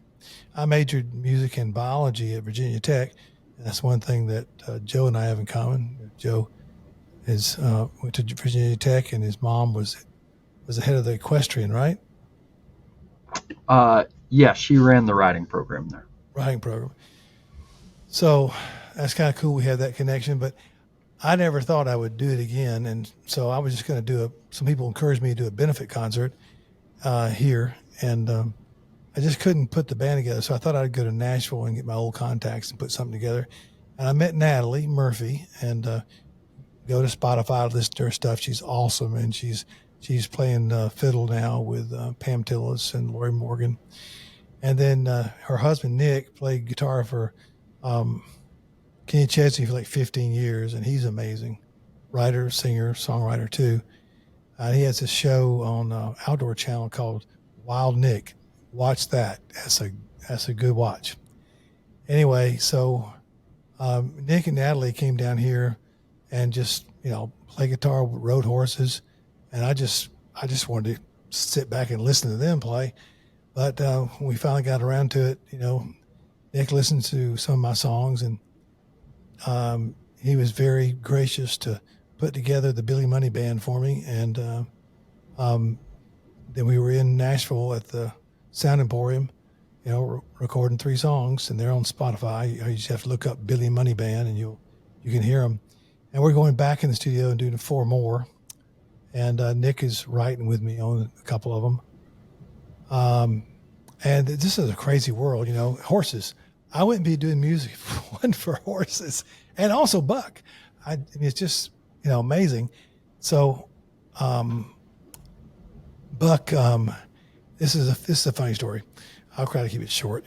Speaker 2: I majored music and biology at Virginia Tech, and that's one thing that Joe and I have in common. Joe went to Virginia Tech, and his mom was the head of the equestrian, right?
Speaker 1: Yeah, she ran the riding program there.
Speaker 2: Riding program. So that's kind of cool. We have that connection, but I never thought I would do it again, and so I was just going to do some people encouraged me to do a benefit concert here, and I just couldn't put the band together. So I thought I'd go to Nashville and get my old contacts and put something together. And I met Natalie Murphy, and go to Spotify to listen to her stuff. She's awesome, and she's playing fiddle now with Pam Tillis and Lori Morgan. And then her husband Nick played guitar for Kenny Chesney for like 15 years, and he's amazing, writer, singer, songwriter too. He has a show on Outdoor Channel called Wild Nick. Watch that. That's a good watch. Anyway, so Nick and Natalie came down here and just play guitar, rode horses, and I just wanted to sit back and listen to them play. But when we finally got around to it, Nick listened to some of my songs, and he was very gracious to put together the Billy Money Band for me. And then we were in Nashville at the Sound Emporium, recording 3 songs, and they're on Spotify. You just have to look up Billy Money Band, and you can hear them. And we're going back in the studio and doing 4 more. And Nick is writing with me on a couple of them. And this is a crazy world, horses. I wouldn't be doing music if it wasn't for horses, and also Buck. I mean, it's just, amazing. So, Buck, this is a funny story. I'll try to keep it short.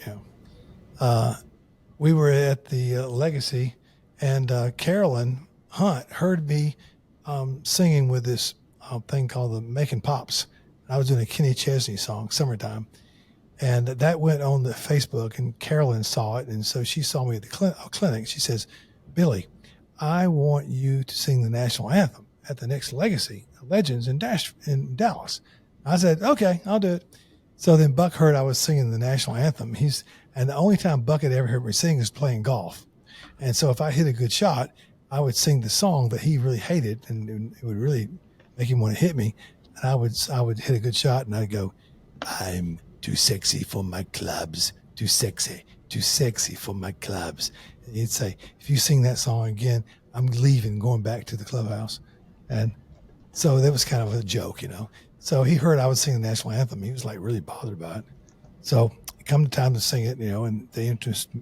Speaker 2: We were at the Legacy, and Carolyn Hunt heard me singing with this thing called the Making Pops. I was doing a Kenny Chesney song, Summertime. And that went on the Facebook, and Carolyn saw it. And so she saw me at the clinic. She says, Billy, I want you to sing the national anthem at the next Legacy Legends in Dallas. I said, okay, I'll do it. So then Buck heard I was singing the national anthem. And the only time Buck had ever heard me sing is playing golf. And so if I hit a good shot, I would sing the song that he really hated, and it would really make him want to hit me. And I would hit a good shot, and I'd go, I'm too sexy for my clubs, too sexy for my clubs. And he'd say, if you sing that song again, I'm leaving, going back to the clubhouse. And so that was kind of a joke, So he heard I was singing the national anthem. He was like really bothered by it. So it come the time to sing it, and they introduced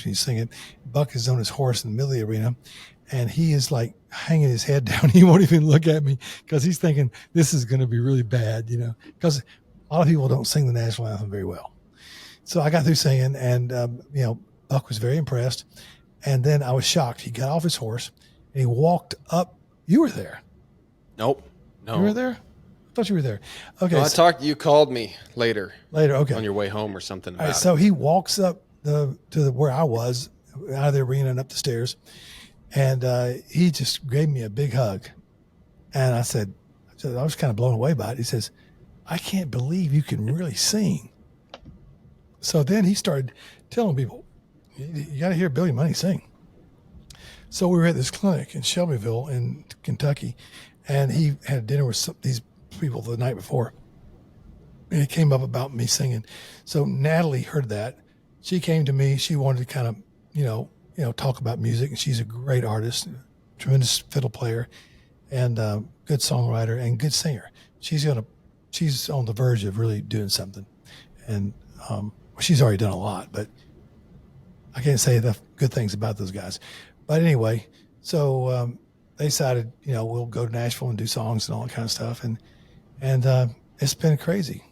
Speaker 2: me to sing it. Buck is on his horse in the middle of the arena, and he is like hanging his head down. He won't even look at me because he's thinking this is going to be really bad, because a lot of people don't sing the national anthem very well. So I got through singing, and, Buck was very impressed. And then I was shocked. He got off his horse, and he walked up. You were there.
Speaker 3: Nope. No.
Speaker 2: You were there? I thought you were there. Okay.
Speaker 3: No, you called me later.
Speaker 2: Okay.
Speaker 3: On your way home or something.
Speaker 2: All right, so he walks up to where I was, out of the arena and up the stairs, and he just gave me a big hug. And I said, I was kind of blown away by it. He says, I can't believe you can really sing. So then he started telling people, you got to hear Billy Money sing. So we were at this clinic in Shelbyville in Kentucky, and he had dinner with these people the night before. And it came up about me singing. So Natalie heard that. She came to me. She wanted to kind of, talk about music. And she's a great artist, tremendous fiddle player, and good songwriter and good singer. She's on the verge of really doing something. And she's already done a lot, but I can't say enough good things about those guys. But anyway, so they decided, we'll go to Nashville and do songs and all that kind of stuff. And it's been crazy.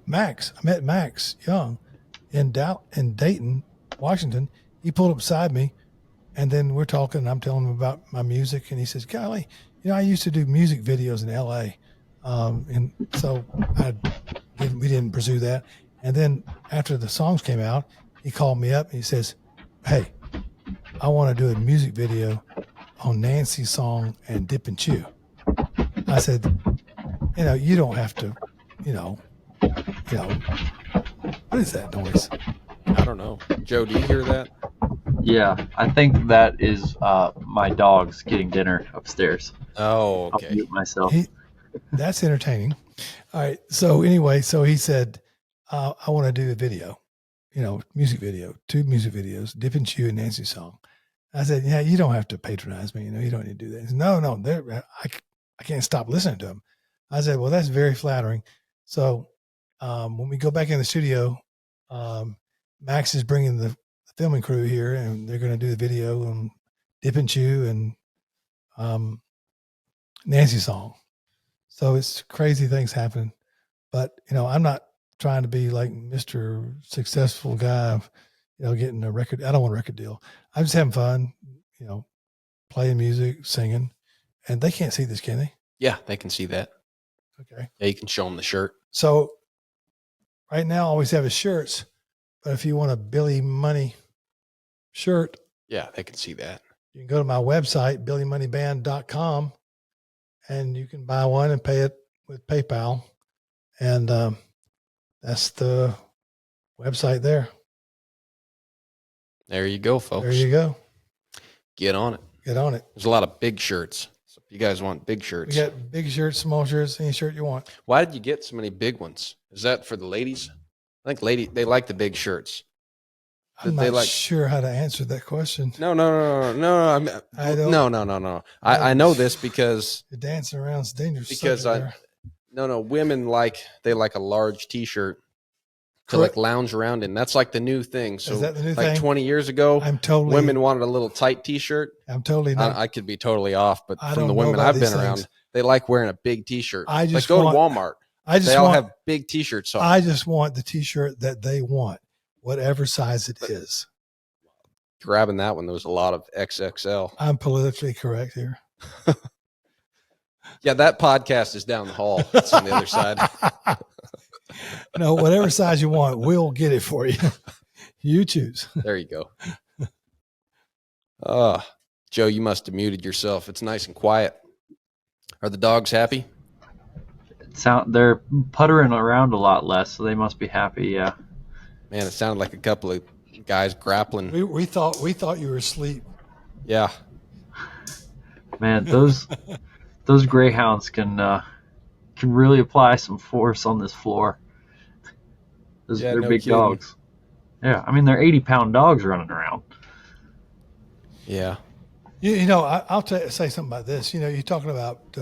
Speaker 2: Max, I met Max Young in Dayton, Washington. He pulled up beside me, and then we're talking, and I'm telling him about my music, and he says, golly, I used to do music videos in LA. And so we didn't pursue that. And then after the songs came out, he called me up and he says, hey, I want to do a music video on Nancy's song and Dip and Chew. I said, you don't have to, what is that noise?
Speaker 3: I don't know. Joe, do you hear that?
Speaker 1: Yeah, I think that is my dogs getting dinner upstairs.
Speaker 3: Oh, okay.
Speaker 1: I'll mute myself.
Speaker 2: That's entertaining. All right. So anyway, he said, I want to do a video, music video, 2 music videos, Dip and Chew and Nancy's song. I said, yeah, you don't have to patronize me. You don't need to do that. He said, no, I can't stop listening to them. I said, well, that's very flattering. So when we go back in the studio, Max is bringing the filming crew here, and they're going to do the video on Dip and Chew and Nancy's song. So it's crazy things happening. But, I'm not trying to be like Mr. Successful guy, getting a record. I don't want a record deal. I'm just having fun, playing music, singing. And they can't see this, can they?
Speaker 3: Yeah, they can see that.
Speaker 2: Okay.
Speaker 3: Yeah, you can show them the shirt.
Speaker 2: So right now, I always have his shirts, but if you want a Billy Money shirt,
Speaker 3: yeah, they can see that.
Speaker 2: You can go to my website, billymoneyband.com, and you can buy one and pay it with PayPal. And that's the website there.
Speaker 3: There you go, folks.
Speaker 2: There you go.
Speaker 3: Get on it.
Speaker 2: Get on it.
Speaker 3: There's a lot of big shirts. So if you guys want big shirts.
Speaker 2: We got big shirts, small shirts, any shirt you want.
Speaker 3: Why did you get so many big ones? Is that for the ladies? I think they like the big shirts.
Speaker 2: I'm not sure how to answer that question.
Speaker 3: No. I don't. No. I know this because
Speaker 2: you're dancing around is dangerous.
Speaker 3: Because women they like a large T-shirt to like lounge around in. That's like the new thing. So
Speaker 2: is that the new
Speaker 3: like
Speaker 2: thing?
Speaker 3: 20 years ago, women wanted a little tight T-shirt.
Speaker 2: I'm totally not.
Speaker 3: I could be totally off, but from the women I've been around, they like wearing a big T-shirt. Go to Walmart. They all have big T-shirts on.
Speaker 2: I just want the T-shirt that they want, whatever size it is.
Speaker 3: Grabbing that one, there was a lot of XXL.
Speaker 2: I'm politically correct here.
Speaker 3: Yeah, that podcast is down the hall. It's on the other side.
Speaker 2: No, whatever size you want, we'll get it for you. You choose.
Speaker 3: There you go. Joe, you must have muted yourself. It's nice and quiet. Are the dogs happy?
Speaker 1: They're puttering around a lot less, so they must be happy. Yeah.
Speaker 3: Man, it sounded like a couple of guys grappling.
Speaker 2: We thought you were asleep.
Speaker 3: Yeah.
Speaker 1: Man, those greyhounds can really apply some force on this floor. They're big kidding. Dogs. Yeah, I mean they're 80-pound dogs running around.
Speaker 3: Yeah.
Speaker 2: I'll say something about this. You're talking about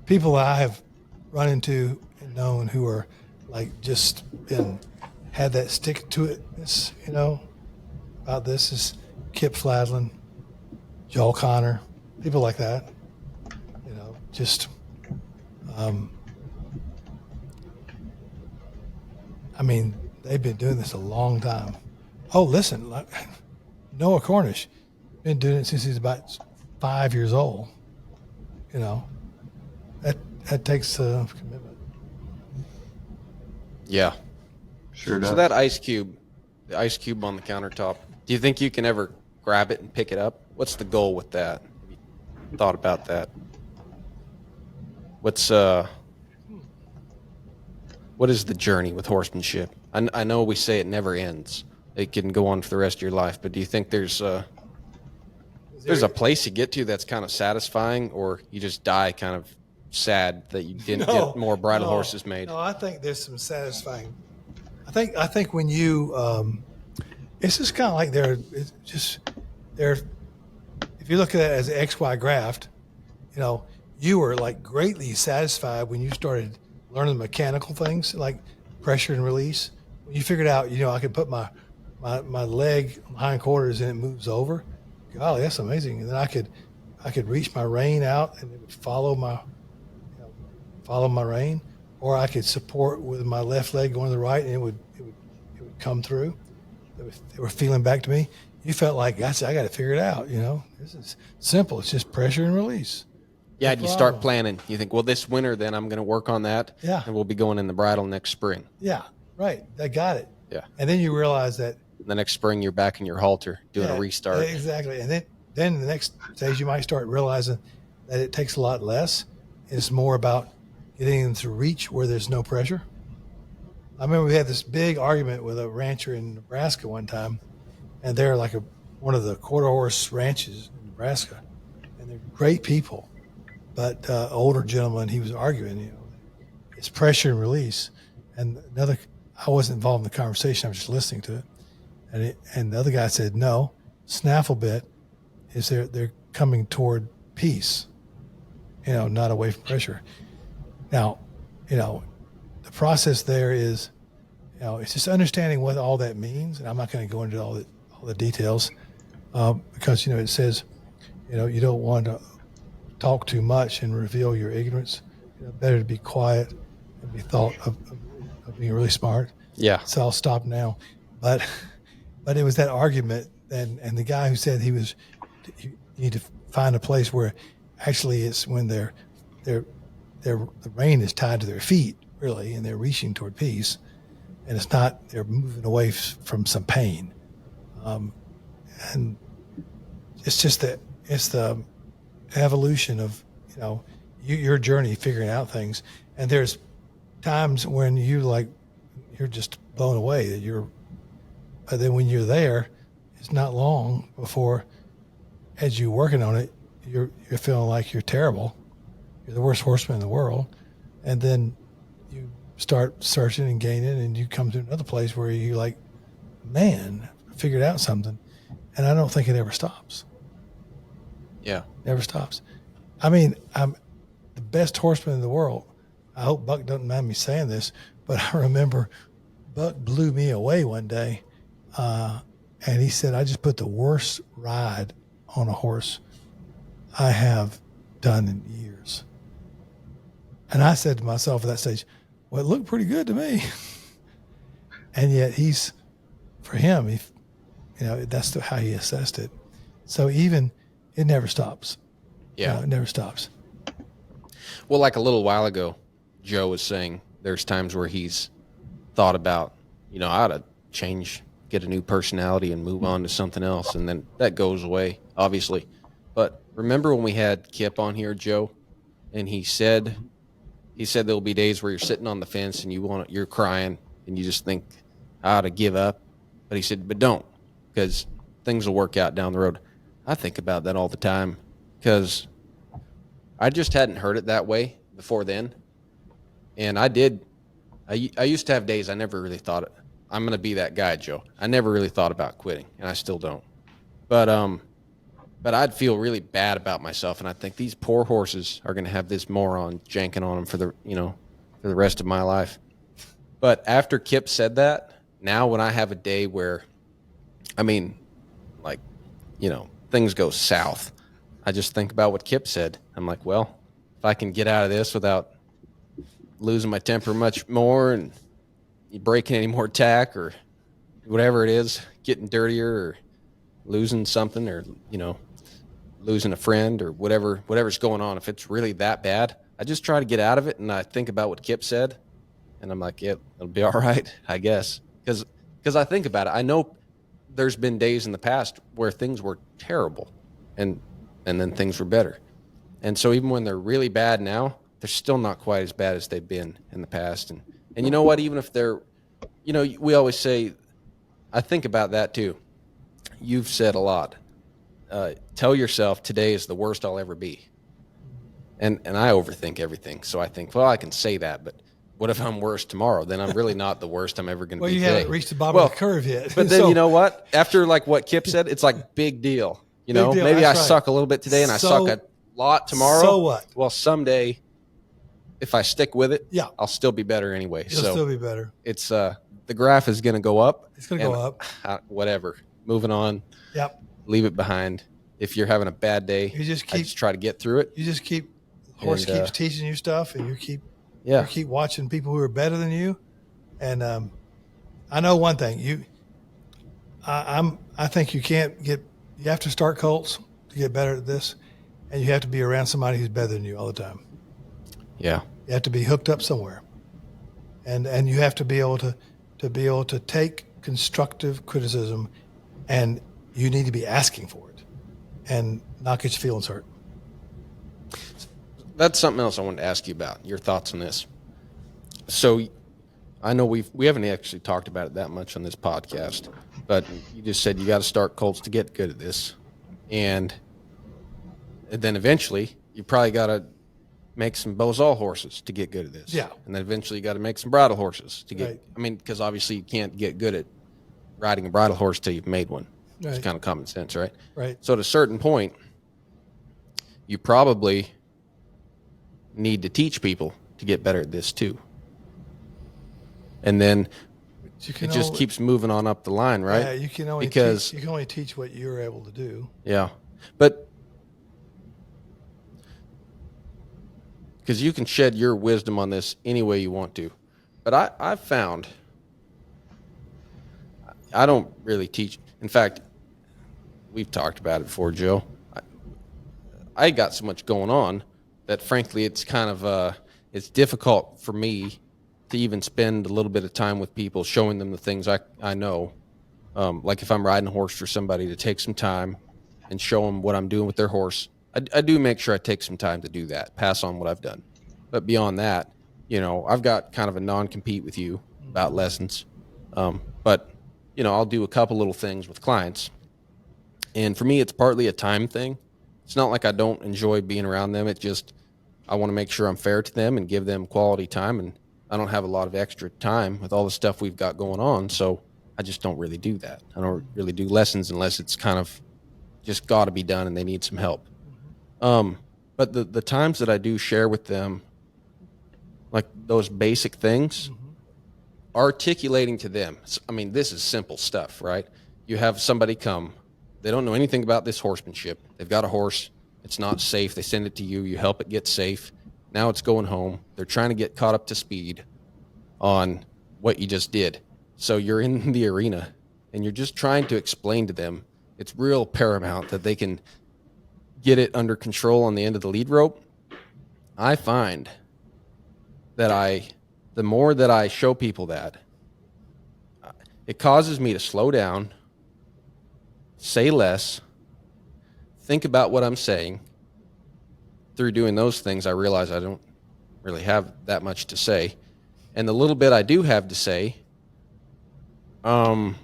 Speaker 2: people that I have run into and known who are like just had that stick to it. About this is Kip Fladlin, Joel Connor, people like that. Just. I mean, they've been doing this a long time. Oh, listen, Noah Cornish, been doing it since he's about 5 years old. That takes commitment.
Speaker 3: Yeah,
Speaker 1: sure does.
Speaker 3: So that the ice cube on the countertop, do you think you can ever grab it and pick it up? What's the goal with that? Have you thought about that? What is the journey with horsemanship? I know we say it never ends. It can go on for the rest of your life, but do you think there's a place you get to that's kind of satisfying, or you just die kind of sad that you didn't get more bridle horses made?
Speaker 2: No, I think there's some satisfying. I think when you, it's just kind of like if you look at it as an XY graft, you were like greatly satisfied when you started learning mechanical things like pressure and release. When you figured out, I could put my leg on hindquarters and it moves over. Golly, that's amazing. And then I could reach my rein out and it would follow my rein, or I could support with my left leg going to the right and it would come through. They were feeling back to me. You felt like, I got to figure it out. This is simple. It's just pressure and release.
Speaker 3: Yeah, and you start planning. You think, well, this winter, then I'm going to work on that.
Speaker 2: Yeah.
Speaker 3: And we'll be going in the bridle next spring.
Speaker 2: Yeah, right. I got it.
Speaker 3: Yeah.
Speaker 2: And then you realize that
Speaker 3: the next spring you're back in your halter doing a restart.
Speaker 2: Exactly. And then the next stage you might start realizing that it takes a lot less. It's more about getting them to reach where there's no pressure. I remember we had this big argument with a rancher in Nebraska one time, and they're like one of the quarter horse ranches in Nebraska, and they're great people. But older gentleman, he was arguing, it's pressure and release. And I wasn't involved in the conversation, I was just listening to it. And the other guy said, no, snaffle bit is they're coming toward peace, not away from pressure. Now, the process there is, it's just understanding what all that means. And I'm not going to go into all the details because, it says, you don't want to talk too much and reveal your ignorance. Better to be quiet and be thought of being really smart.
Speaker 3: Yeah.
Speaker 2: So I'll stop now. But it was that argument, and the guy who said you need to find a place where actually it's when the rein is tied to their feet, really, and they're reaching toward peace, and it's not they're moving away from some pain. And it's just that it's the evolution of your journey figuring out things. And there's times when you're just blown away but then when you're there, it's not long before, as you're working on it, you're feeling like you're terrible. You're the worst horseman in the world. And then you start searching and gaining, and you come to another place where you like, man, I figured out something. And I don't think it ever stops.
Speaker 3: Yeah.
Speaker 2: Never stops. I mean, I'm the best horseman in the world. I hope Buck doesn't mind me saying this, but I remember Buck blew me away one day. And he said, I just put the worst ride on a horse I have done in years. And I said to myself at that stage, well, it looked pretty good to me. And yet for him, that's how he assessed it. So it never stops.
Speaker 3: Yeah.
Speaker 2: It never stops.
Speaker 3: Well, like a little while ago, Joe was saying there's times where he's thought about, I ought to get a new personality and move on to something else. And then that goes away, obviously. But remember when we had Kip on here, Joe, and he said there'll be days where you're sitting on the fence and you're crying and you just think, I ought to give up. But he said, but don't, because things will work out down the road. I think about that all the time because I just hadn't heard it that way before then. And I used to have days I never really thought I'm going to be that guy, Joe. I never really thought about quitting, and I still don't. But I'd feel really bad about myself, and I think these poor horses are going to have this moron janking on them for the rest of my life. But after Kip said that, now when I have a day where, things go south, I just think about what Kip said. I'm like, well, if I can get out of this without losing my temper much more and breaking any more tack or whatever it is, getting dirtier or losing something or, losing a friend or whatever's going on, if it's really that bad, I just try to get out of it. And I think about what Kip said and I'm like, yeah, it'll be all right, I guess. Because I think about it. I know there's been days in the past where things were terrible and then things were better. And so even when they're really bad now, they're still not quite as bad as they've been in the past. And you know what? Even if they're, we always say, I think about that too. You've said a lot. Tell yourself today is the worst I'll ever be. And I overthink everything. So I think, well, I can say that, but what if I'm worse tomorrow? Then I'm really not the worst I'm ever going to be today.
Speaker 2: Well, you haven't reached the bottom of the curve yet.
Speaker 3: But then you know what? After like what Kip said, it's like big deal. Maybe I suck a little bit today and I suck a lot tomorrow.
Speaker 2: So what?
Speaker 3: Well, someday, if I stick with it, I'll still be better anyway.
Speaker 2: It'll still be better.
Speaker 3: It's the graph is going to go up.
Speaker 2: It's going to go up.
Speaker 3: Whatever. Moving on.
Speaker 2: Yep.
Speaker 3: Leave it behind. If you're having a bad day, I just try to get through it.
Speaker 2: You just keep horse keeps teaching you stuff, and you keep watching people who are better than you. And I know one thing. I think you have to start colts to get better at this, and you have to be around somebody who's better than you all the time.
Speaker 3: Yeah.
Speaker 2: You have to be hooked up somewhere, and you have to be able to take constructive criticism, and you need to be asking for it, and not get your feelings hurt.
Speaker 3: That's something else I wanted to ask you about. Your thoughts on this. So, I know we haven't actually talked about it that much on this podcast, but you just said you got to start colts to get good at this, and then eventually you probably got to make some bozal horses to get good at this.
Speaker 2: Yeah.
Speaker 3: And then eventually you got to make some bridle horses to get,
Speaker 2: right.
Speaker 3: Because obviously you can't get good at riding a bridle horse till you've made one.
Speaker 2: Right.
Speaker 3: It's kind of common sense, right?
Speaker 2: Right.
Speaker 3: So at a certain point, you probably need to teach people to get better at this too. And then it just keeps moving on up the line, right?
Speaker 2: Yeah, you can only teach what you're able to do.
Speaker 3: Yeah. But because you can shed your wisdom on this any way you want to. But I've found I don't really teach. In fact, we've talked about it before, Joe. I got so much going on that frankly, it's kind of, it's difficult for me to even spend a little bit of time with people, showing them the things I know. Like if I'm riding a horse for somebody, to take some time and show them what I'm doing with their horse. I do make sure I take some time to do that, pass on what I've done. But beyond that, I've got kind of a non-compete with you about lessons. But, I'll do a couple little things with clients. And for me, it's partly a time thing. It's not like I don't enjoy being around them. It just, I want to make sure I'm fair to them and give them quality time. And I don't have a lot of extra time with all the stuff we've got going on. So I just don't really do that. I don't really do lessons unless it's kind of just got to be done and they need some help. But the times that I do share with them, like those basic things, articulating to them. I mean, this is simple stuff, right? You have somebody come, they don't know anything about this horsemanship. They've got a horse. It's not safe. They send it to you. You help it get safe. Now it's going home. They're trying to get caught up to speed on what you just did. So you're in the arena and you're just trying to explain to them. It's real paramount that they can get it under control on the end of the lead rope. I find that the more that I show people that, it causes me to slow down, say less, think about what I'm saying. Through doing those things, I realize I don't really have that much to say. And the little bit I do have to say, I've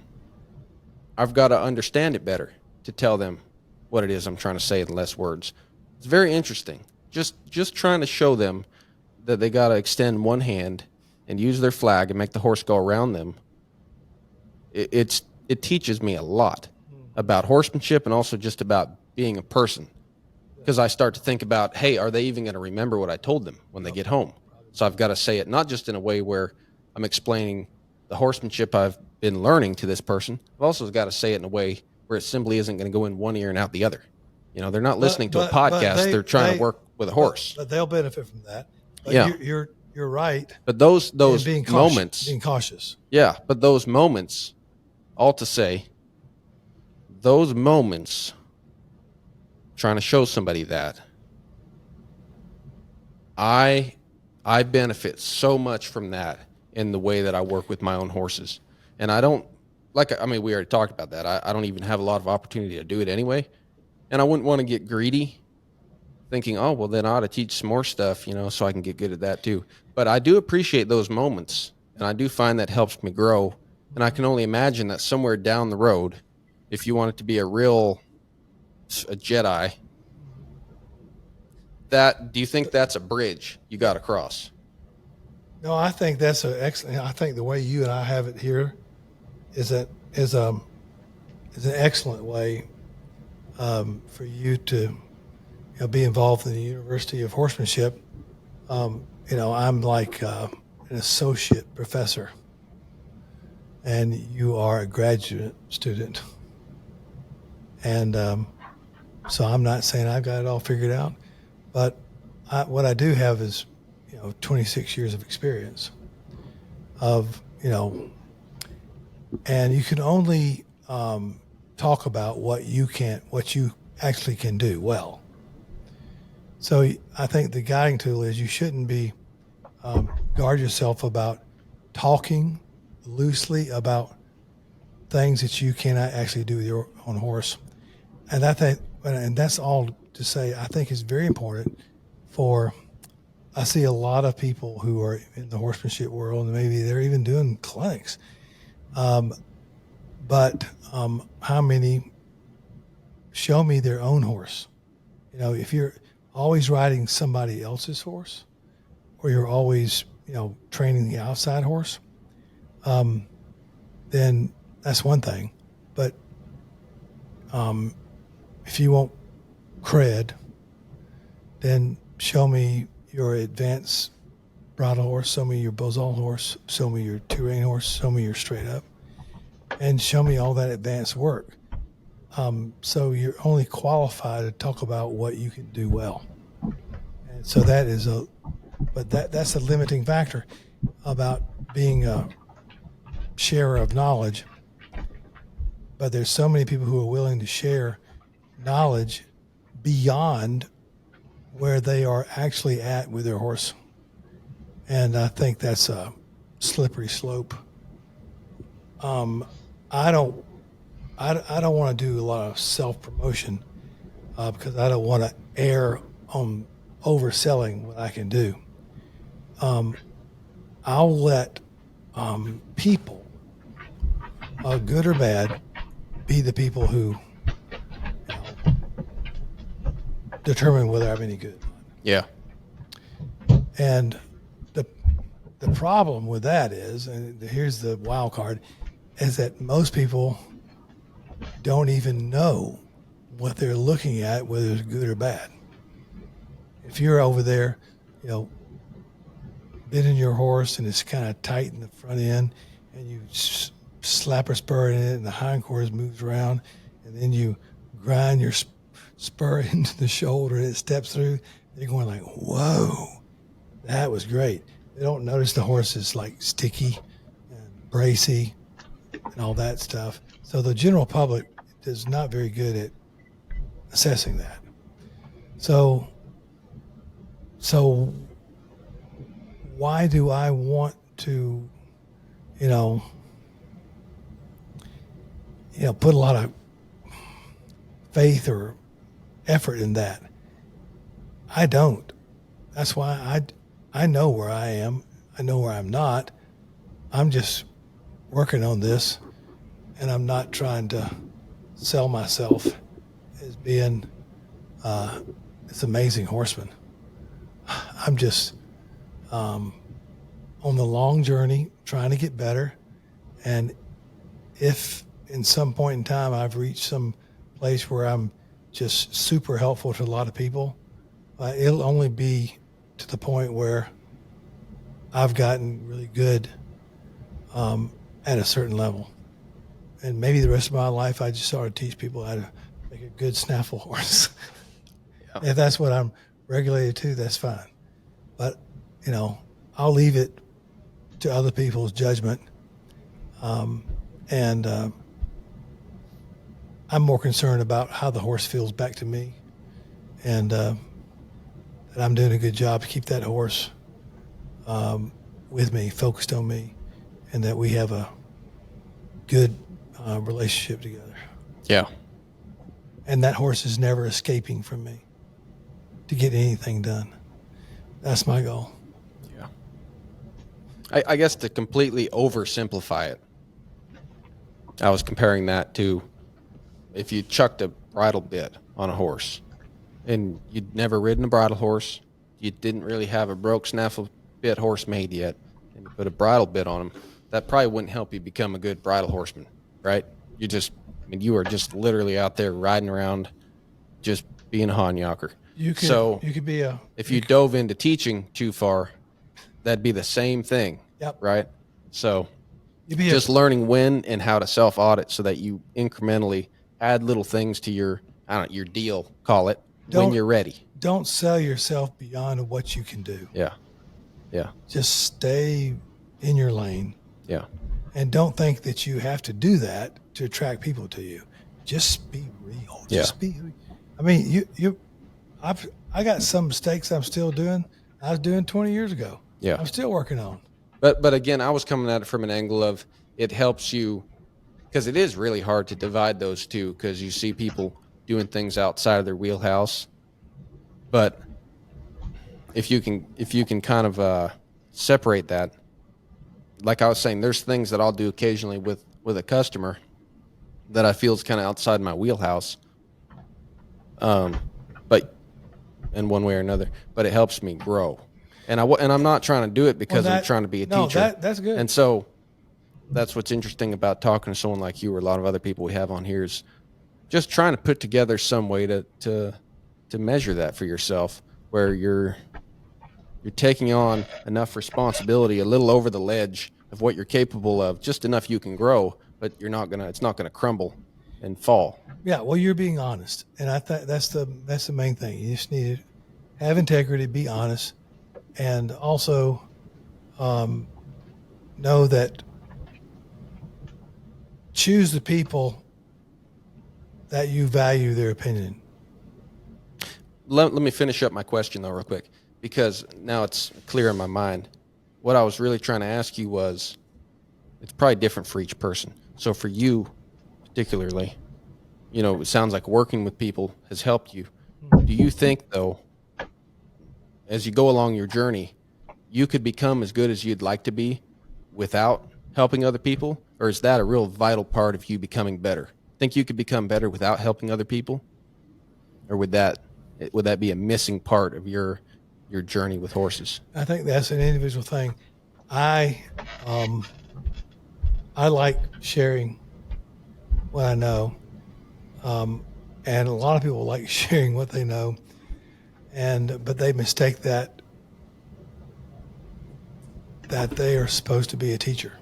Speaker 3: got to understand it better to tell them what it is I'm trying to say in less words. It's very interesting. Just trying to show them that they got to extend one hand and use their flag and make the horse go around them. It teaches me a lot about horsemanship and also just about being a person. Because I start to think about, hey, are they even going to remember what I told them when they get home? So I've got to say it not just in a way where I'm explaining the horsemanship I've been learning to this person. I've also got to say it in a way where it simply isn't going to go in one ear and out the other. They're not listening to a podcast. They're trying to work with a horse.
Speaker 2: But they'll benefit from that. But
Speaker 3: yeah.
Speaker 2: You're right.
Speaker 3: But those
Speaker 2: being
Speaker 3: moments.
Speaker 2: Being cautious.
Speaker 3: Yeah. But those moments, all to say, those moments, trying to show somebody that I benefit so much from that in the way that I work with my own horses. And I don't, we already talked about that. I don't even have a lot of opportunity to do it anyway. And I wouldn't want to get greedy thinking, oh, well, then I ought to teach some more stuff, so I can get good at that too. But I do appreciate those moments, and I do find that helps me grow. And I can only imagine that somewhere down the road, if you want it to be a Jedi, do you think that's a bridge you got to cross?
Speaker 2: No, I think that's excellent. I think the way you and I have it here is an excellent way for you to be involved in the University of Horsemanship. I'm like an associate professor, and you are a graduate student. And so I'm not saying I've got it all figured out, but what I do have is 26 years of experience of and you can only talk about what you actually can do well. So I think the guiding tool is you shouldn't be guard yourself about talking loosely about things that you cannot actually do with your own horse. And that's all to say, I think it's very important I see a lot of people who are in the horsemanship world, and maybe they're even doing clinics. But how many show me their own horse? If you're always riding somebody else's horse, or you're always, training the outside horse, then that's one thing. But if you want cred, then show me your advanced bridle horse, show me your bozal horse, show me your two-rein horse, show me your straight up, and show me all that advanced work. So you're only qualified to talk about what you can do well. And so that's a limiting factor about being a sharer of knowledge. But there's so many people who are willing to share knowledge beyond where they are actually at with their horse. And I think that's a slippery slope. I don't want to do a lot of self-promotion because I don't want to err on overselling what I can do. I'll let people, good or bad, be the people who determine whether I'm any good.
Speaker 3: Yeah.
Speaker 2: And the problem with that is, and here's the wild card, is that most people don't even know what they're looking at, whether it's good or bad. If you're over there, bidding your horse and it's kind of tight in the front end, and you slap a spur in it and the hindquarters moves around, and then you grind your spur into the shoulder and it steps through, you're going like, whoa, that was great. They don't notice the horse is like sticky and bracy and all that stuff. So the general public is not very good at assessing that. So why do I want to, put a lot of faith or effort in that? I don't. That's why I know where I am. I know where I'm not. I'm just working on this, and I'm not trying to sell myself as being this amazing horseman. I'm just on the long journey trying to get better. And if in some point in time I've reached some place where I'm just super helpful to a lot of people, it'll only be to the point where I've gotten really good at a certain level. And maybe the rest of my life I just sort of teach people how to make a good snaffle horse. Yeah. If that's what I'm regulated to, that's fine. But, I'll leave it to other people's judgment. And I'm more concerned about how the horse feels back to me, and that I'm doing a good job to keep that horse with me, focused on me, and that we have a good relationship together.
Speaker 3: Yeah.
Speaker 2: And that horse is never escaping from me to get anything done. That's my goal.
Speaker 3: Yeah. I guess to completely oversimplify it, I was comparing that to if you chucked a bridle bit on a horse and you'd never ridden a bridle horse, you didn't really have a broke snaffle bit horse made yet, and you put a bridle bit on him, that probably wouldn't help you become a good bridle horseman, right? You are just literally out there riding around, just being a honyocker.
Speaker 2: You could be
Speaker 3: if you dove into teaching too far, that'd be the same thing.
Speaker 2: Yep.
Speaker 3: Right. So just learning when and how to self-audit so that you incrementally add little things to your deal, call it, when you're ready.
Speaker 2: Don't sell yourself beyond what you can do.
Speaker 3: Yeah. Yeah.
Speaker 2: Just stay in your lane.
Speaker 3: Yeah.
Speaker 2: And don't think that you have to do that to attract people to you. Just be real. I got some mistakes I'm still doing. I was doing 20 years ago.
Speaker 3: Yeah.
Speaker 2: I'm still working on.
Speaker 3: But again, I was coming at it from an angle of it helps you, because it is really hard to divide those two, because you see people doing things outside of their wheelhouse. But if you can kind of separate that, like I was saying, there's things that I'll do occasionally with a customer that I feel is kind of outside my wheelhouse. But in one way or another, but it helps me grow. And I'm not trying to do it because I'm trying to be a teacher.
Speaker 2: That's good.
Speaker 3: And so that's what's interesting about talking to someone like you or a lot of other people we have on here is just trying to put together some way to measure that for yourself, where you're taking on enough responsibility, a little over the ledge of what you're capable of, just enough you can grow, but it's not gonna crumble and fall.
Speaker 2: Yeah, well, you're being honest, and I think that's the main thing. You just need to have integrity, be honest, and also know that choose the people that you value their opinion.
Speaker 3: let me finish up my question though real quick, because now it's clear in my mind. What I was really trying to ask you was, it's probably different for each person. So for you particularly, it sounds like working with people has helped you. Do you think though, as you go along your journey, you could become as good as you'd like to be without helping other people? Or is that a real vital part of you becoming better? Think you could become better without helping other people? Or would that be a missing part of your journey with horses?
Speaker 2: I think that's an individual thing. I like sharing what I know, and a lot of people like sharing what they know, but they mistake that they are supposed to be a teacher.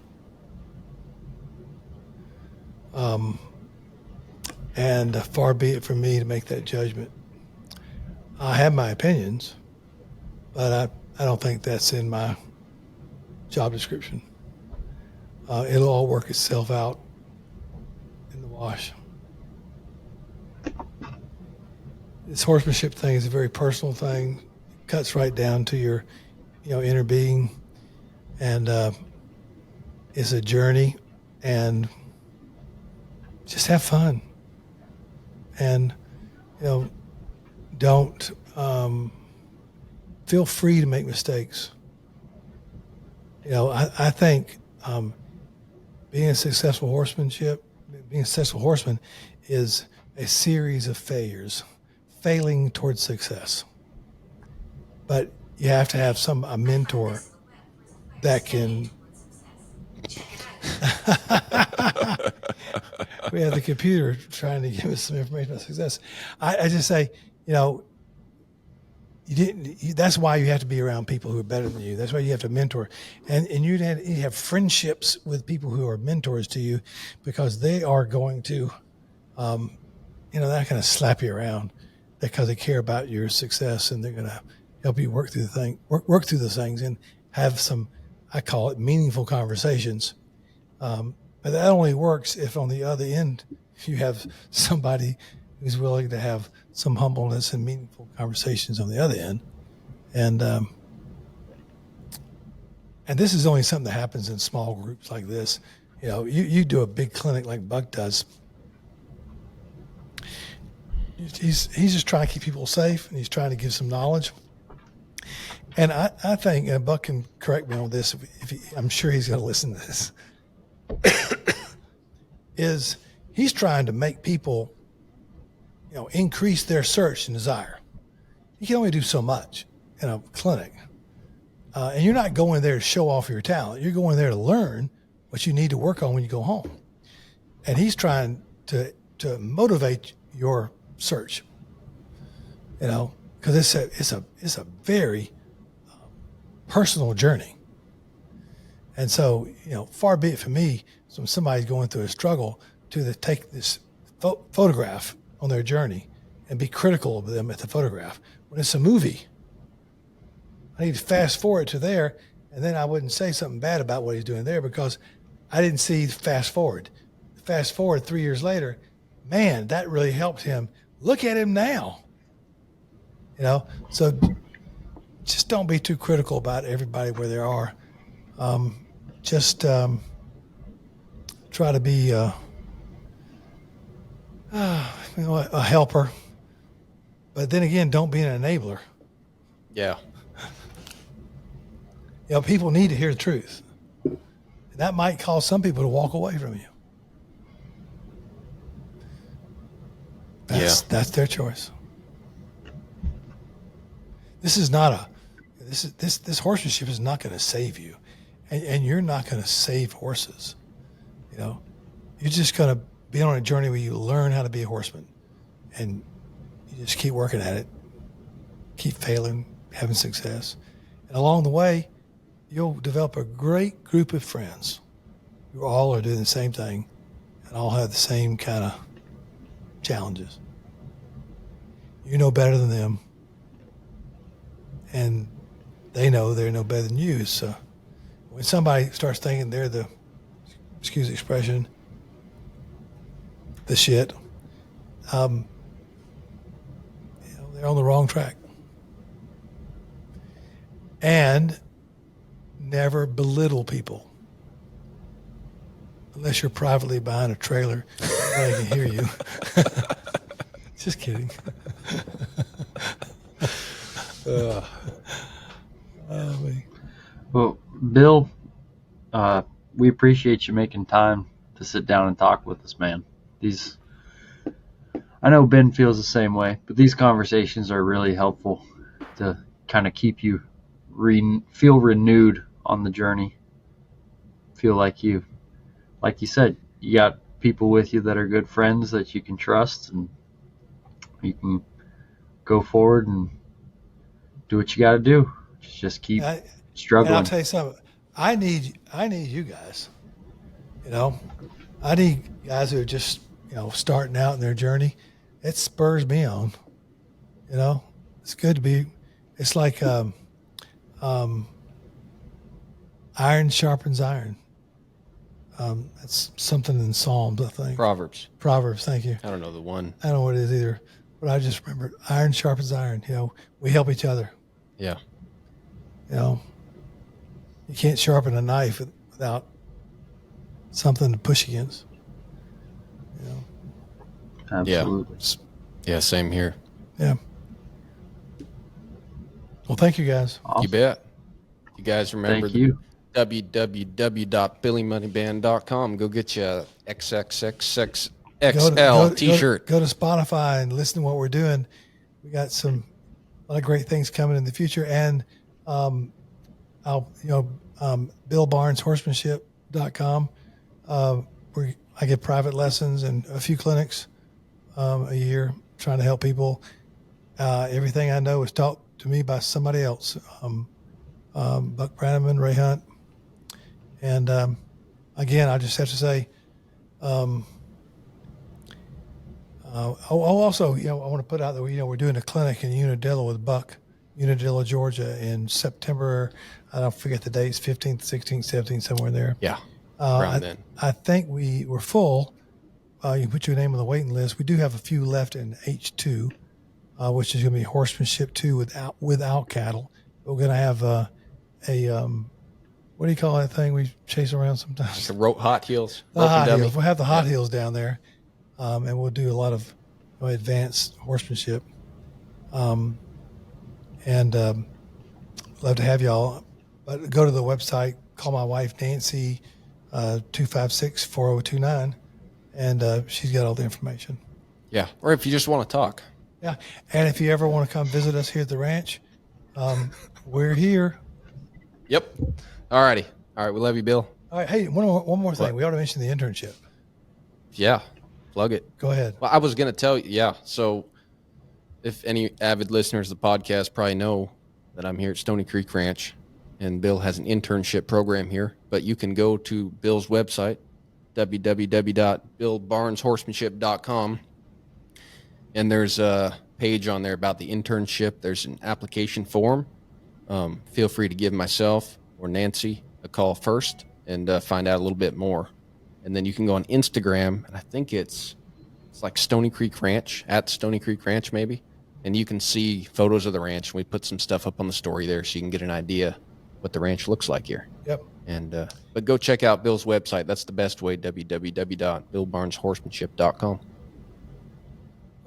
Speaker 2: And far be it from me to make that judgment. I have my opinions, but I don't think that's in my job description. It'll all work itself out in the wash. This horsemanship thing is a very personal thing. It cuts right down to your, inner being, and it's a journey. And just have fun, and don't feel free to make mistakes. I think being a successful horseman is a series of failures, failing towards success. But you have to have a mentor that can. We have the computer trying to give us some information about success. I just say, that's why you have to be around people who are better than you. That's why you have to mentor, and you have friendships with people who are mentors to you, because they are going to, they're not going to slap you around because they care about your success, and they're going to help you work through work through the things, and have some, I call it, meaningful conversations. But that only works if on the other end you have somebody who's willing to have some humbleness and meaningful conversations on the other end. And this is only something that happens in small groups like this. You do a big clinic like Buck does. He's just trying to keep people safe, and he's trying to give some knowledge. And I think, and Buck can correct me on this, I'm sure he's going to listen to this, is he's trying to make people, increase their search and desire. You can only do so much in a clinic. And you're not going there to show off your talent. You're going there to learn what you need to work on when you go home. And he's trying to motivate your search, because it's a very personal journey. And so, far be it from me, from somebody's going through a struggle, to take this photograph on their journey and be critical of them at the photograph. When it's a movie, I need to fast forward to there, and then I wouldn't say something bad about what he's doing there, because I didn't see fast forward. Fast forward 3 years later, man, that really helped him. Look at him now. So just don't be too critical about everybody where they are. Just try to be a helper, but then again, don't be an enabler.
Speaker 3: Yeah.
Speaker 2: People need to hear the truth. And that might cause some people to walk away from you. That's their choice. This horsemanship is not going to save you, and you're not going to save horses. You're just going to be on a journey where you learn how to be a horseman, and you just keep working at it, keep failing, having success, and along the way, you'll develop a great group of friends who all are doing the same thing and all have the same kind of challenges. You know better than them, and they know they're no better than you. So when somebody starts thinking they're the, excuse the expression, the shit, they're on the wrong track. And never belittle people. Unless you're privately behind a trailer, nobody can hear you. Just kidding.
Speaker 1: Well, Bill, we appreciate you making time to sit down and talk with us, man. I know Ben feels the same way, but these conversations are really helpful to kind of keep you feel renewed on the journey. Feel like you said, you got people with you that are good friends that you can trust, and you can go forward and do what you got to do. Just keep struggling.
Speaker 2: And I'll tell you something. I need you guys. I need guys who are just starting out in their journey. It spurs me on. It's good to be. It's like iron sharpens iron. That's something in Psalms, I think.
Speaker 3: Proverbs.
Speaker 2: Thank you.
Speaker 3: I don't know the one.
Speaker 2: I don't know what it is either, but I just remember iron sharpens iron. We help each other.
Speaker 3: Yeah.
Speaker 2: You can't sharpen a knife without something to push against.
Speaker 1: Absolutely.
Speaker 3: Yeah, same here.
Speaker 2: Yeah. Well, thank you guys.
Speaker 1: Awesome.
Speaker 3: You bet. You guys remember
Speaker 1: Thank you.
Speaker 3: www.billymoneyband.com. Go get you a XXXXL t-shirt.
Speaker 2: Go to Spotify and listen to what we're doing. We got a lot of great things coming in the future. And BillBarnesHorsemanship.com. Where I get private lessons and a few clinics a year, trying to help people. Everything I know is taught to me by somebody else. Buck Brannaman, Ray Hunt. And again, I just have to say, also, I want to put out that we're doing a clinic in Unadilla with Buck, Unadilla, Georgia, in September. I don't forget the dates, 15th, 16th, 17th, somewhere in there.
Speaker 3: Yeah, around then.
Speaker 2: I think we're full. You can put your name on the waiting list. We do have a few left in H2, which is going to be horsemanship 2 without cattle. We're going to have a what do you call that thing we chase around sometimes?
Speaker 3: The hot heels.
Speaker 2: The hot heels. We'll have the hot heels down there, and we'll do a lot of advanced horsemanship. And love to have y'all. But go to the website, call my wife, Nancy, 256-4029, and she's got all the information.
Speaker 3: Yeah, or if you just want to talk.
Speaker 2: Yeah, and if you ever want to come visit us here at the ranch, we're here.
Speaker 3: Yep. All righty. All right, we love you, Bill.
Speaker 2: All right, hey, one more thing.
Speaker 3: What?
Speaker 2: We ought to mention the internship.
Speaker 3: Yeah, plug it.
Speaker 2: Go ahead.
Speaker 3: Well, I was going to tell you, yeah, so if any avid listeners of the podcast probably know that I'm here at Stony Creek Ranch, and Bill has an internship program here, but you can go to Bill's website, www.billbarneshorsemanship.com, and there's a page on there about the internship. There's an application form. Feel free to give myself or Nancy a call first and find out a little bit more. And then you can go on Instagram, and I think it's like Stony Creek Ranch, at Stony Creek Ranch maybe, and you can see photos of the ranch. We put some stuff up on the story there so you can get an idea what the ranch looks like here.
Speaker 2: Yep.
Speaker 3: And but go check out Bill's website. That's the best way, www.billbarneshorsemanship.com.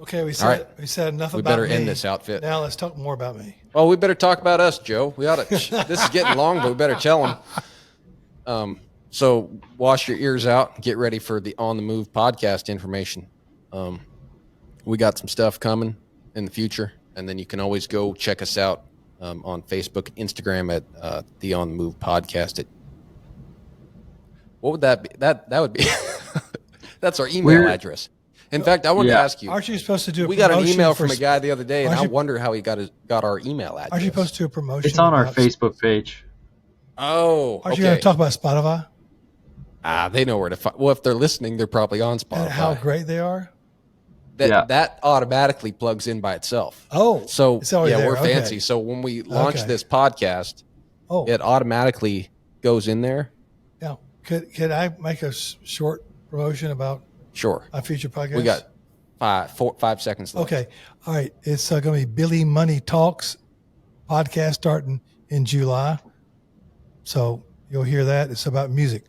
Speaker 2: Okay, we said enough about me.
Speaker 3: We better end this outfit.
Speaker 2: Now let's talk more about me.
Speaker 3: Well, we better talk about us, Joe. We ought to. This is getting long, but we better tell them. So wash your ears out. Get ready for the On the Move podcast information. We got some stuff coming in the future, and then you can always go check us out on Facebook, Instagram at the On the Move podcast. What would that be? That would be. That's our email address. In fact, I wanted to ask you.
Speaker 2: Aren't you supposed to do?
Speaker 3: We got an email from a guy the other day, and I wonder how he got our email address.
Speaker 2: Aren't you supposed to do a promotion?
Speaker 1: It's on our Facebook page.
Speaker 3: Oh,
Speaker 2: aren't you going to talk about Spotify?
Speaker 3: They know where to find. Well, if they're listening, they're probably on Spotify.
Speaker 2: And how great they are.
Speaker 3: That automatically plugs in by itself.
Speaker 2: Oh,
Speaker 3: so yeah,
Speaker 2: there.
Speaker 3: We're fancy. So when we launch this podcast, it automatically goes in there.
Speaker 2: Yeah. Could I make a short promotion about
Speaker 3: our future podcast? We got 5 seconds left.
Speaker 2: Okay. All right. It's going to be Billy Money Talks podcast starting in July. So you'll hear that. It's about music.